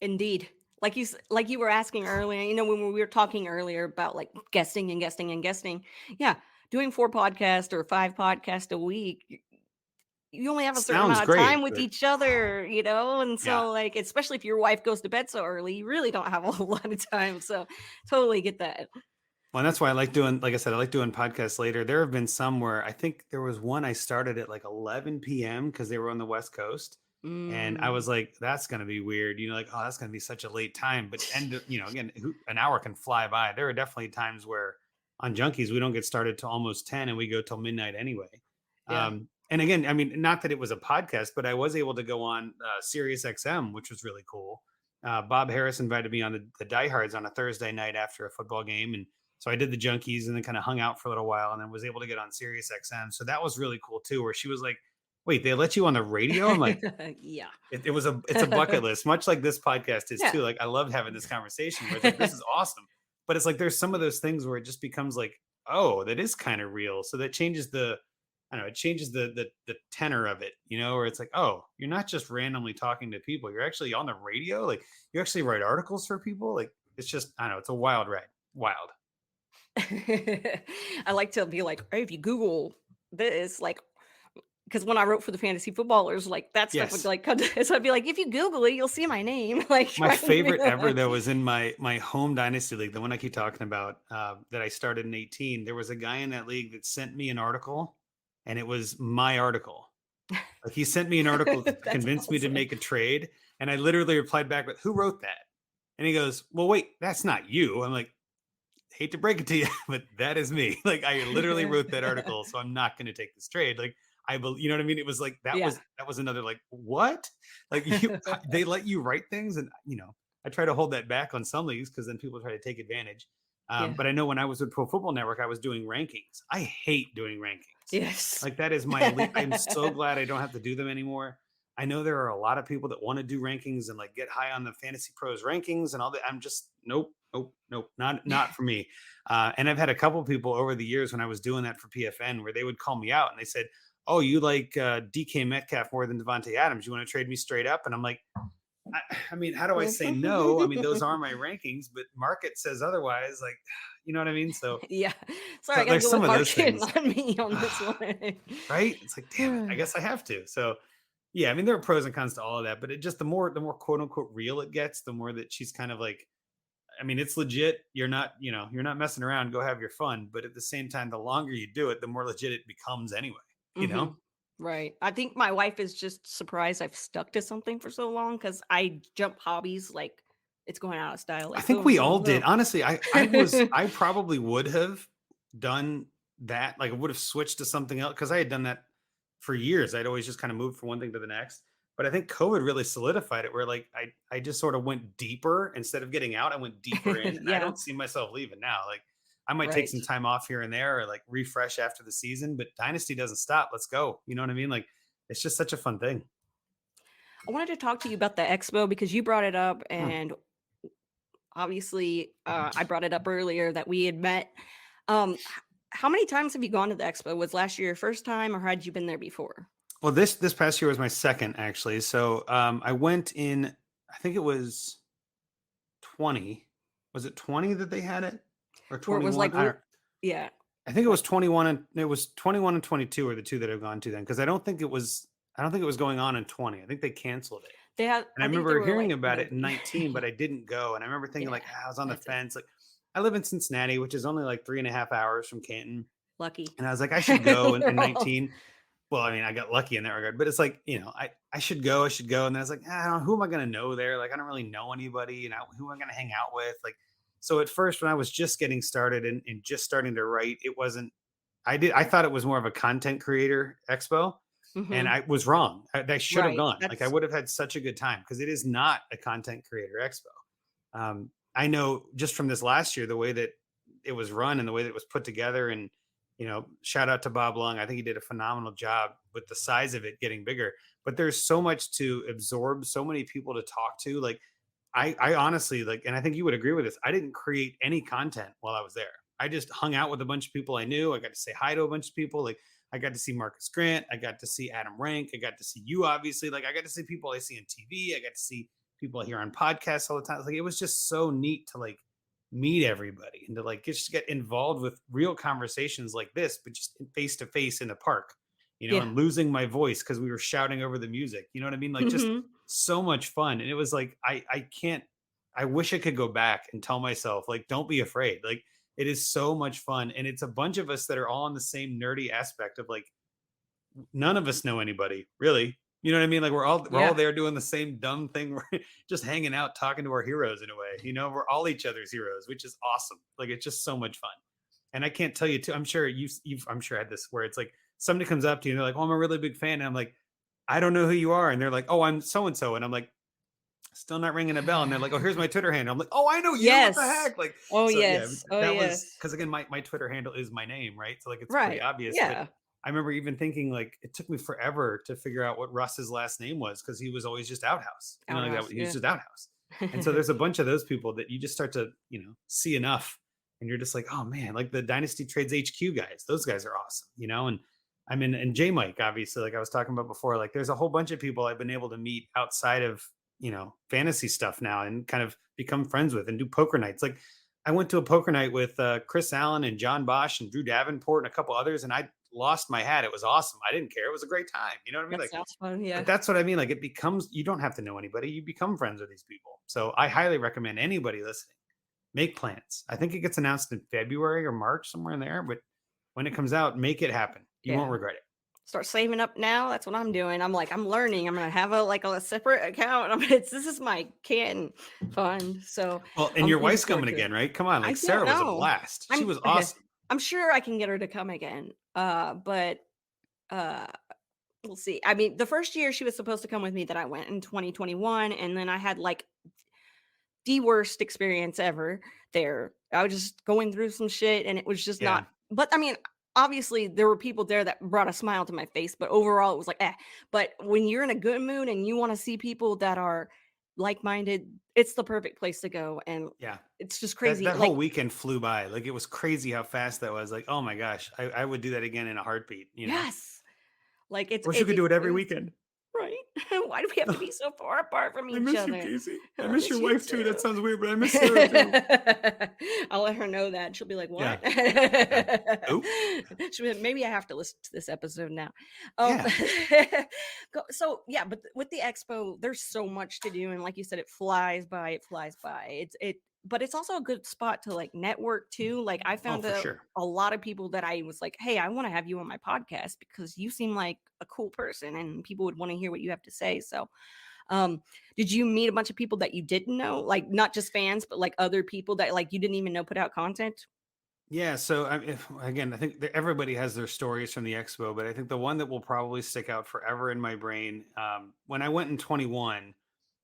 S1: Indeed. Like you were asking earlier, when we were talking earlier about like guesting and guesting and guesting. Yeah, doing 4 podcasts or 5 podcasts a week, you only have a certain
S2: Sounds
S1: amount of
S2: great,
S1: time with
S2: but
S1: each other, and
S2: yeah.
S1: so like especially if your wife goes to bed so early, you really don't have a whole lot of time. So totally get that.
S2: Well, that's why I like doing, like I said, I like doing podcasts later. There have been some where I think there was one I started at like 11 p.m. because they were on the West Coast. And I
S1: Mm,
S2: was like, that's going to be weird. Like, oh, that's going to be such a late time. But, again, an hour can fly by. There are definitely times where on Junkies, we don't get started till almost 10 and we go till midnight anyway.
S1: yeah.
S2: And again, I mean, not that it was a podcast, but I was able to go on Sirius XM, which was really cool. Bob Harris invited me on the Diehards on a Thursday night after a football game. And so I did the Junkies and then kind of hung out for a little while and then was able to get on Sirius XM. So that was really cool too, where she was like, wait, they let you on the radio? I'm like,
S1: Yeah.
S2: it's a bucket list, much like this podcast is
S1: Yeah.
S2: too. Like I loved having this conversation where it's like, this is awesome. But it's like there's some of those things where it just becomes like, oh, that is kind of real. So that changes I don't know, it changes the tenor of it, where it's like, oh, you're not just randomly talking to people. You're actually on the radio. Like you actually write articles for people. Like it's just, I don't know, it's a wild ride. Wild.
S1: I like to be like, hey, if you Google this, like, because when I wrote for the fantasy footballers, like that stuff would
S2: Yes.
S1: like come to, so I'd be like, if you Google it, you'll see my name. Like
S2: My
S1: trying to be
S2: favorite ever
S1: like,
S2: though was in my home dynasty league, the one I keep talking about, that I started in 18. There was a guy in that league that sent me an article, and it was my article. Like he sent me an article to
S1: that's
S2: convince me to
S1: awesome.
S2: make a trade, and I literally replied back with, "Who wrote that?" And he goes, "Well, wait, that's not you." I'm like, "Hate to break it to you, but that is me." Like I literally wrote that article, so I'm not going to take this trade. Like you know what I mean? It was like
S1: Yeah.
S2: that was another like what? Like they let you write things, and I try to hold that back on some leagues because then people try to take advantage.
S1: Yeah.
S2: But I know when I was with Pro Football Network, I was doing rankings. I hate doing rankings.
S1: Yes.
S2: Like that is my I'm so glad I don't have to do them anymore. I know there are a lot of people that want to do rankings and like get high on the Fantasy Pros rankings and all that. I'm just nope, nope, nope, not for me. And I've had a couple people over the years when I was doing that for PFN where they would call me out and they said, "Oh, you like DK Metcalf more than Devontae Adams? You want to trade me straight up?" And I'm like, I mean, how do I say no? I mean, those are my rankings, but market says otherwise. Like, you know what I mean?
S1: Yeah. Sorry, I
S2: So
S1: gotta
S2: there's
S1: go
S2: some
S1: with
S2: of those
S1: market,
S2: things.
S1: not me on this one.
S2: Right? It's like, damn it, I guess I have to. So yeah, I mean, there are pros and cons to all of that, but it just the more quote unquote real it gets, the more that she's kind of like, I mean, it's legit. You're not messing around. Go have your fun. But at the same time, the longer you do it, the more legit it becomes anyway. You
S1: Hmm.
S2: know?
S1: Right. I think my wife is just surprised I've stuck to something for so long because I jump hobbies like it's going out of style.
S2: I
S1: Like
S2: think
S1: boom,
S2: we
S1: boom,
S2: all did.
S1: boom.
S2: Honestly, I probably would have done that. Like I would have switched to something else because I had done that for years. I'd always just kind of moved from one thing to the next. But I think COVID really solidified it where like I just sort of went deeper instead of getting out, I went deeper in and I
S1: Yeah.
S2: don't see myself leaving now. Like I might take
S1: Right.
S2: some time off here and there or like refresh after the season, but Dynasty doesn't stop. Let's go. You know what I mean? Like it's just such a fun thing.
S1: I wanted to talk to you about the expo because you brought it up,
S2: Hmm.
S1: and obviously, I brought it up earlier that we had met. How many times have you gone to the expo? Was last year your first time, or had you been there before?
S2: Well, this past year was my second actually. So I went in, I think it was 20. Was it 20 that they had it? Or
S1: Where it was
S2: 21?
S1: like, yeah,
S2: I think it was
S1: like
S2: 21 and it was 21 and 22 are the two that I've gone to then because I don't think it was going on in 20. I think they canceled it.
S1: they had.
S2: And I
S1: I think they
S2: remember
S1: were
S2: hearing
S1: like
S2: about it in
S1: maybe.
S2: 19, but I didn't go. And I remember thinking
S1: Yeah,
S2: like, I was on the
S1: that's it.
S2: fence. Like I live in Cincinnati, which is only like 3.5 hours from Canton.
S1: Lucky.
S2: And I was like, I should go in
S1: We're all-
S2: 19. Well, I mean, I got lucky in that regard, but it's like, I should go, I should go. And then I was like, I don't know, who am I going to know there? Like, I don't really know anybody, who am I going to hang out with? Like, so at first when I was just getting started and just starting to write, it wasn't, I thought it was more of a content creator expo and
S1: Mhm.
S2: I was wrong. I should have
S1: Right.
S2: gone. Like I
S1: That's
S2: would have had such a good time because it is not a content creator expo. I know just from this last year, the way that it was run and the way that it was put together, and shout out to Bob Lung. I think he did a phenomenal job with the size of it getting bigger. But there's so much to absorb, so many people to talk to. Like I honestly like, and I think you would agree with this. I didn't create any content while I was there. I just hung out with a bunch of people I knew. I got to say hi to a bunch of people. Like I got to see Marcus Grant. I got to see Adam Rank. I got to see you, obviously. Like I got to see people I see on TV. I got to see people I hear on podcasts all the time. Like it was just so neat to like meet everybody and to like just get involved with real conversations like this, but just face to face in the park,
S1: yeah.
S2: and losing my voice because we were shouting over the music. You know what I mean? Like just
S1: Mhm.
S2: so much fun. And it was like I wish I could go back and tell myself, like, don't be afraid. Like It is so much fun. And it's a bunch of us that are all on the same nerdy aspect of like, none of us know anybody really. You know what I mean? Like we're all
S1: Yeah.
S2: there doing the same dumb thing. We're just hanging out, talking to our heroes in a way. We're all each other's heroes, which is awesome. Like it's just so much fun. And I can't tell you too. I'm sure you've I'm sure had this where it's like somebody comes up to you and they're like, "Oh, I'm a really big fan." And I'm like, "I don't know who you are." And they're like, "Oh, I'm so and so." And I'm like, "Still not ringing a bell." And they're like, "Oh, here's my Twitter handle." I'm like, "Oh, I know you. What the
S1: Yes.
S2: heck?" Like,
S1: Oh,
S2: so yeah,
S1: yes. Oh,
S2: that was
S1: yes.
S2: because again, my Twitter handle is my name, right? So like it's pretty
S1: Right.
S2: obvious. But
S1: Yeah.
S2: I remember even thinking like it took me forever to figure out what Russ's last name was because he was always just Outhouse. Like that.
S1: Outhouse.
S2: He was
S1: Yeah.
S2: just Outhouse. And so there's a bunch of those people that you just start to, see enough and you're just like, oh man, like the Dynasty Trades HQ guys, those guys are awesome. And I mean, and J Mike, obviously, like I was talking about before, like there's a whole bunch of people I've been able to meet outside of, fantasy stuff now and kind of become friends with and do poker nights. Like I went to a poker night with Chris Allen and John Bosch and Drew Davenport and a couple others, and I lost my hat. It was awesome. I didn't care. It was a great time. You know what I mean?
S1: That
S2: Like,
S1: sounds fun. Yeah.
S2: but that's what I mean. Like it becomes, you don't have to know anybody. You become friends with these people. So I highly recommend anybody listening, make plans. I think it gets announced in February or March, somewhere in there. But when it comes out, make it happen. You
S1: Yeah.
S2: won't regret it.
S1: Start saving up now. That's what I'm doing. I'm like, I'm learning. I'm gonna have a separate account. This is my Canton fund. So
S2: Well, and
S1: I'm
S2: your
S1: looking
S2: wife's
S1: forward
S2: coming
S1: to it.
S2: again, right? Come on.
S1: I
S2: Like
S1: don't
S2: Sarah was a
S1: know.
S2: blast. She
S1: I'm
S2: was awesome.
S1: I'm sure I can get her to come again. But uh we'll see. I mean, the first year she was supposed to come with me that I went in 2021, and then I had like the worst experience ever there. I was just going through some shit and it was just
S2: Yeah.
S1: not, but I mean, obviously there were people there that brought a smile to my face, but overall it was like, eh. But when you're in a good mood and you want to see people that are like-minded, it's the perfect place to go. And
S2: Yeah.
S1: it's just
S2: That
S1: crazy.
S2: that
S1: Like,
S2: whole weekend flew by. Like it was crazy how fast that was. Like, oh my gosh, I would do that again in a heartbeat.
S1: yes, like it's
S2: Wish we could do it every
S1: it's
S2: weekend.
S1: right. Why do we have to be so far apart from
S2: I
S1: each
S2: miss you,
S1: other?
S2: Casey. I
S1: I
S2: miss your
S1: miss you
S2: wife too. That
S1: too.
S2: sounds weird, but I miss Sarah too.
S1: I'll let her know that. She'll be like,
S2: Yeah.
S1: "What?"
S2: Yeah. Oh,
S1: She'll be like, maybe I have to listen to this episode now.
S2: yeah.
S1: So yeah, but with the expo, there's so much to do, and like you said, it flies by. It flies by. But it's also a good spot to like network too. Like I
S2: Oh,
S1: found
S2: for sure.
S1: a lot of people that I was like, "Hey, I want to have you on my podcast because you seem like a cool person, and people would want to hear what you have to say." So um, did you meet a bunch of people that you didn't know? Like not just fans, but like other people that like you didn't even know put out content?
S2: Yeah. So again, I think that everybody has their stories from the expo, but I think the one that will probably stick out forever in my brain, when I went in 21,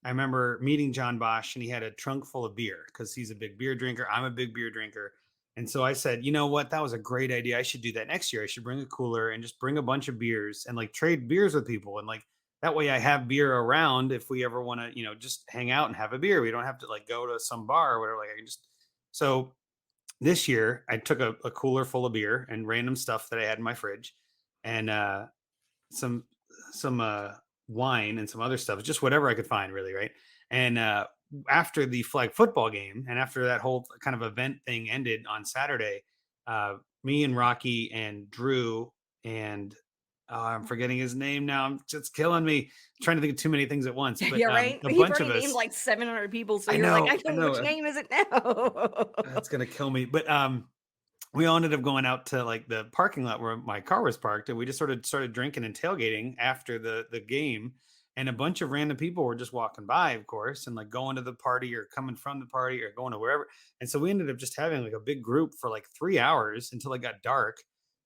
S2: I remember meeting John Bosch and he had a trunk full of beer because he's a big beer drinker. I'm a big beer drinker. And so I said, you know what? That was a great idea. I should do that next year. I should bring a cooler and just bring a bunch of beers and like trade beers with people. And like that way I have beer around if we ever want to, just hang out and have a beer. We don't have to like go to some bar or whatever. Like I can just, so this year I took a cooler full of beer and random stuff that I had in my fridge and some wine and some other stuff, just whatever I could find, really, right? And after the flag football game, and after that whole kind of event thing ended on Saturday, me and Rocky and Drew and I'm forgetting his name now. It's killing me. I'm trying to think of too many things at once. But
S1: Yeah, right.
S2: a
S1: You've
S2: bunch
S1: already
S2: of
S1: named
S2: us.
S1: like 700 people, so
S2: I
S1: you're like, I
S2: know. I
S1: know
S2: know.
S1: which name is it now.
S2: That's gonna kill me. But we all ended up going out to like the parking lot where my car was parked, and we just sort of started drinking and tailgating after the game. And a bunch of random people were just walking by, of course, and like going to the party or coming from the party or going to wherever. And so we ended up just having like a big group for like 3 hours until it got dark.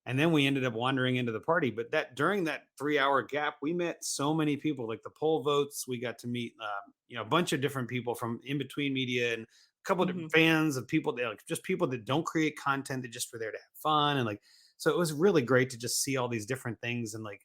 S2: And then we ended up wandering into the party. But that during that 3 hour gap, we met so many people, like the poll votes. We got to meet, a bunch of different people from in between media and a couple of different
S1: Mhm.
S2: fans of people that like just people that don't create content that just were there to have fun. And like, so it was really great to just see all these different things and like,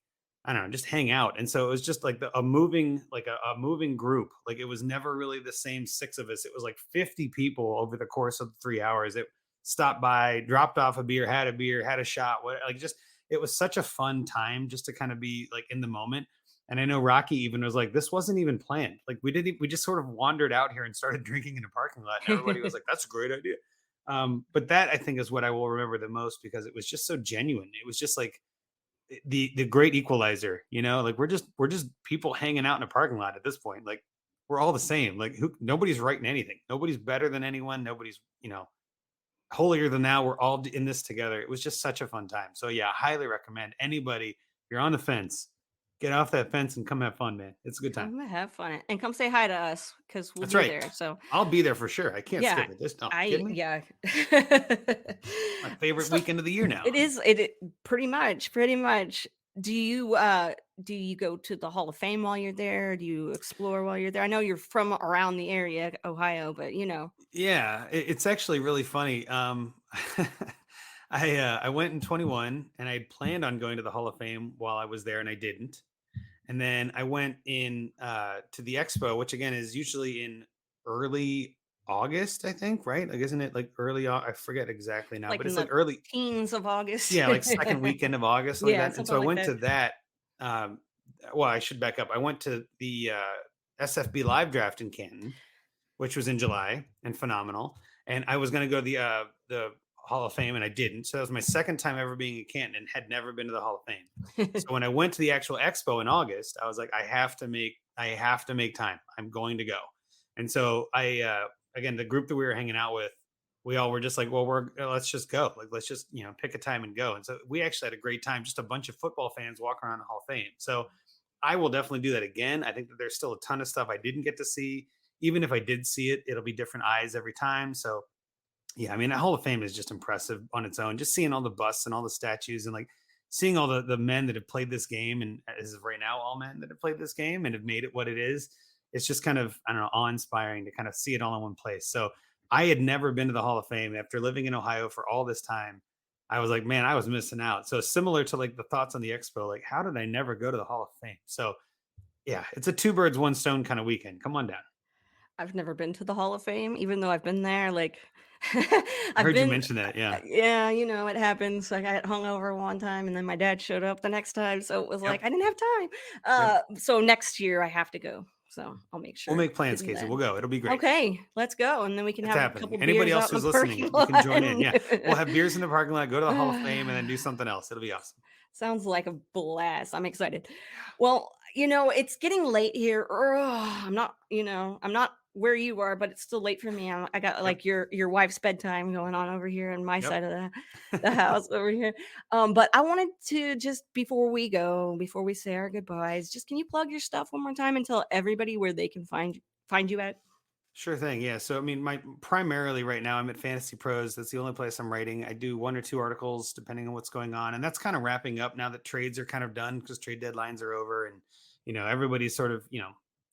S2: I don't know, just hang out. And so it was just like a moving, like a moving group. Like it was never really the same six of us. It was like 50 people over the course of the 3 hours. It stopped by, dropped off a beer, had a shot. What like just it was such a fun time just to kind of be like in the moment. And I know Rocky even was like, this wasn't even planned. Like we just sort of wandered out here and started drinking in a parking lot. And everybody was like, that's a great idea. But that I think is what I will remember the most because it was just so genuine. It was just like the great equalizer, like we're just people hanging out in a parking lot at this point. Like we're all the same. Like nobody's writing anything. Nobody's better than anyone. Nobody's. holier than thou. We're all in this together. It was just such a fun time. So yeah, highly recommend anybody. If you're on the fence, get off that fence and come have fun, man. It's a good time.
S1: Come have fun and come say hi to us because we'll
S2: That's
S1: be
S2: right.
S1: there. So
S2: I'll be there for sure. I can't
S1: yeah,
S2: skip it. This, no, kidding me?
S1: yeah.
S2: My favorite
S1: So
S2: weekend of the year now.
S1: it pretty much. Do you go to the Hall of Fame while you're there? Do you explore while you're there? I know you're from around the area, Ohio, but
S2: Yeah, it's actually really funny. I went in 21 and I planned on going to the Hall of Fame while I was there and I didn't. And then I went in to the expo, which again is usually in early August, I think, right? Like, isn't it like I forget exactly now,
S1: like
S2: but
S1: in
S2: it's like
S1: the
S2: early,
S1: teens of August.
S2: yeah, like second weekend of August, like
S1: Yeah,
S2: that. And so
S1: something
S2: I
S1: like
S2: went
S1: that.
S2: to that. Um, well, I should back up. I went to the SFB live draft in Canton, which was in July and phenomenal. And I was going to go to the Hall of Fame and I didn't. So that was my second time ever being in Canton and had never been to the Hall of Fame. So when I went to the actual expo in August, I was like, I have to make time. I'm going to go. And so I again, the group that we were hanging out with, we all were just like, well, let's just go. Like, let's just, pick a time and go. And so we actually had a great time, just a bunch of football fans walking around the Hall of Fame. So I will definitely do that again. I think that there's still a ton of stuff I didn't get to see. Even if I did see it, it'll be different eyes every time. So yeah, I mean, the Hall of Fame is just impressive on its own. Just seeing all the busts and all the statues and like seeing all the men that have played this game, and as of right now, all men that have played this game and have made it what it is. It's just kind of, I don't know, awe-inspiring to kind of see it all in one place. So I had never been to the Hall of Fame after living in Ohio for all this time. I was like, man, I was missing out. So similar to like the thoughts on the expo, like how did I never go to the Hall of Fame? So yeah, it's a two birds, one stone kind of weekend. Come on down.
S1: I've never been to the Hall of Fame, even though I've been there. Like,
S2: I
S1: I've
S2: heard you
S1: been,
S2: mention that. Yeah.
S1: yeah, it happens. Like, I got hungover one time, and then my dad showed up the next time, so it was like
S2: Yep.
S1: I didn't have time.
S2: Yep.
S1: So next year I have to go. So I'll make
S2: We'll
S1: sure
S2: make
S1: to
S2: plans,
S1: do
S2: Casey.
S1: that.
S2: We'll go. It'll be great.
S1: Okay, let's go, and then we can
S2: It's
S1: have a
S2: happening.
S1: couple
S2: Anybody
S1: beers
S2: else
S1: out in
S2: who's
S1: the
S2: listening,
S1: parking
S2: you can join in.
S1: lot.
S2: Yeah. We'll have beers in the parking lot, go to the Hall of Fame, and then do something else. It'll be awesome.
S1: Sounds like a blast. I'm excited.
S2: Yeah.
S1: Well, it's getting late here. I'm not where you are, but it's still late for me. I got
S2: Yep.
S1: like your wife's bedtime going on over here in my
S2: Yep.
S1: side of the house over here. But I wanted to just before we say our goodbyes, just can you plug your stuff one more time and tell everybody where they can find you at?
S2: Sure thing. Yeah. So, I mean, primarily right now, I'm at FantasyPros. That's the only place I'm writing. I do one or two articles depending on what's going on. And that's kind of wrapping up now that trades are kind of done because trade deadlines are over. And, everybody's sort of,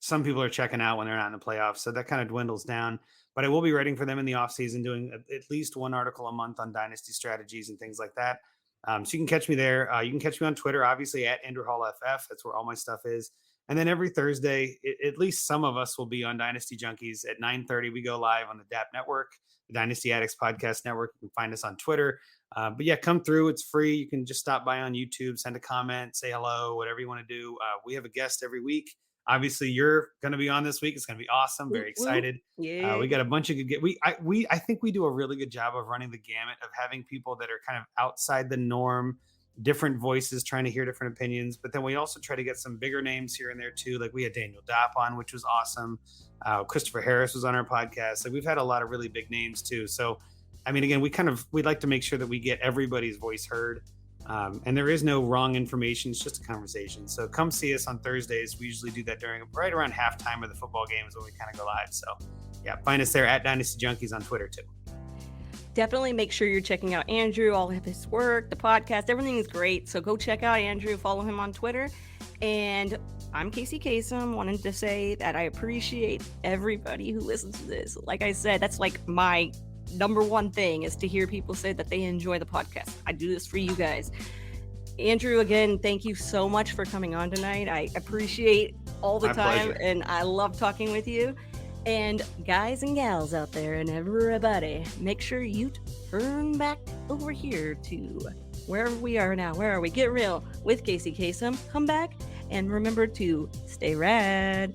S2: some people are checking out when they're not in the playoffs. So that kind of dwindles down. But I will be writing for them in the offseason, doing at least one article a month on dynasty strategies and things like that. So you can catch me there. You can catch me on Twitter, obviously at Andrew Hall FF. That's where all my stuff is. And then every Thursday, at least some of us will be on Dynasty Junkies at 9:30. We go live on the DAP Network, the Dynasty Addicts Podcast Network. You can find us on Twitter. But yeah, come through. It's free. You can just stop by on YouTube, send a comment, say hello, whatever you want to do. We have a guest every week. Obviously, you're going to be on this week. It's going to be awesome. Very excited.
S1: Yeah.
S2: We got a bunch of good. I think we do a really good job of running the gamut of having people that are kind of outside the norm, different voices trying to hear different opinions. But then we also try to get some bigger names here and there too. Like we had Daniel DAP on, which was awesome. Christopher Harris was on our podcast. Like we've had a lot of really big names too. So, I mean, again, we'd like to make sure that we get everybody's voice heard. And there is no wrong information. It's just a conversation. So come see us on Thursdays. We usually do that right around halftime of the football games when we kind of go live. So yeah, find us there at Dynasty Junkies on Twitter too.
S1: Definitely make sure you're checking out Andrew, all of his work, the podcast, everything is great. So go check out Andrew, follow him on Twitter. And I'm Kacey Kasem, wanted to say that I appreciate everybody who listens to this. Like I said, that's like my number one thing is to hear people say that they enjoy the podcast. I do this for you guys. Andrew, again, thank you so much for coming on tonight. I appreciate all the time,
S2: pleasure.
S1: and I love talking with you. And guys and gals out there and everybody, make sure you turn back over here to wherever we are now. Where are we? Get real with Kacey Kasem. Come back and remember to stay rad.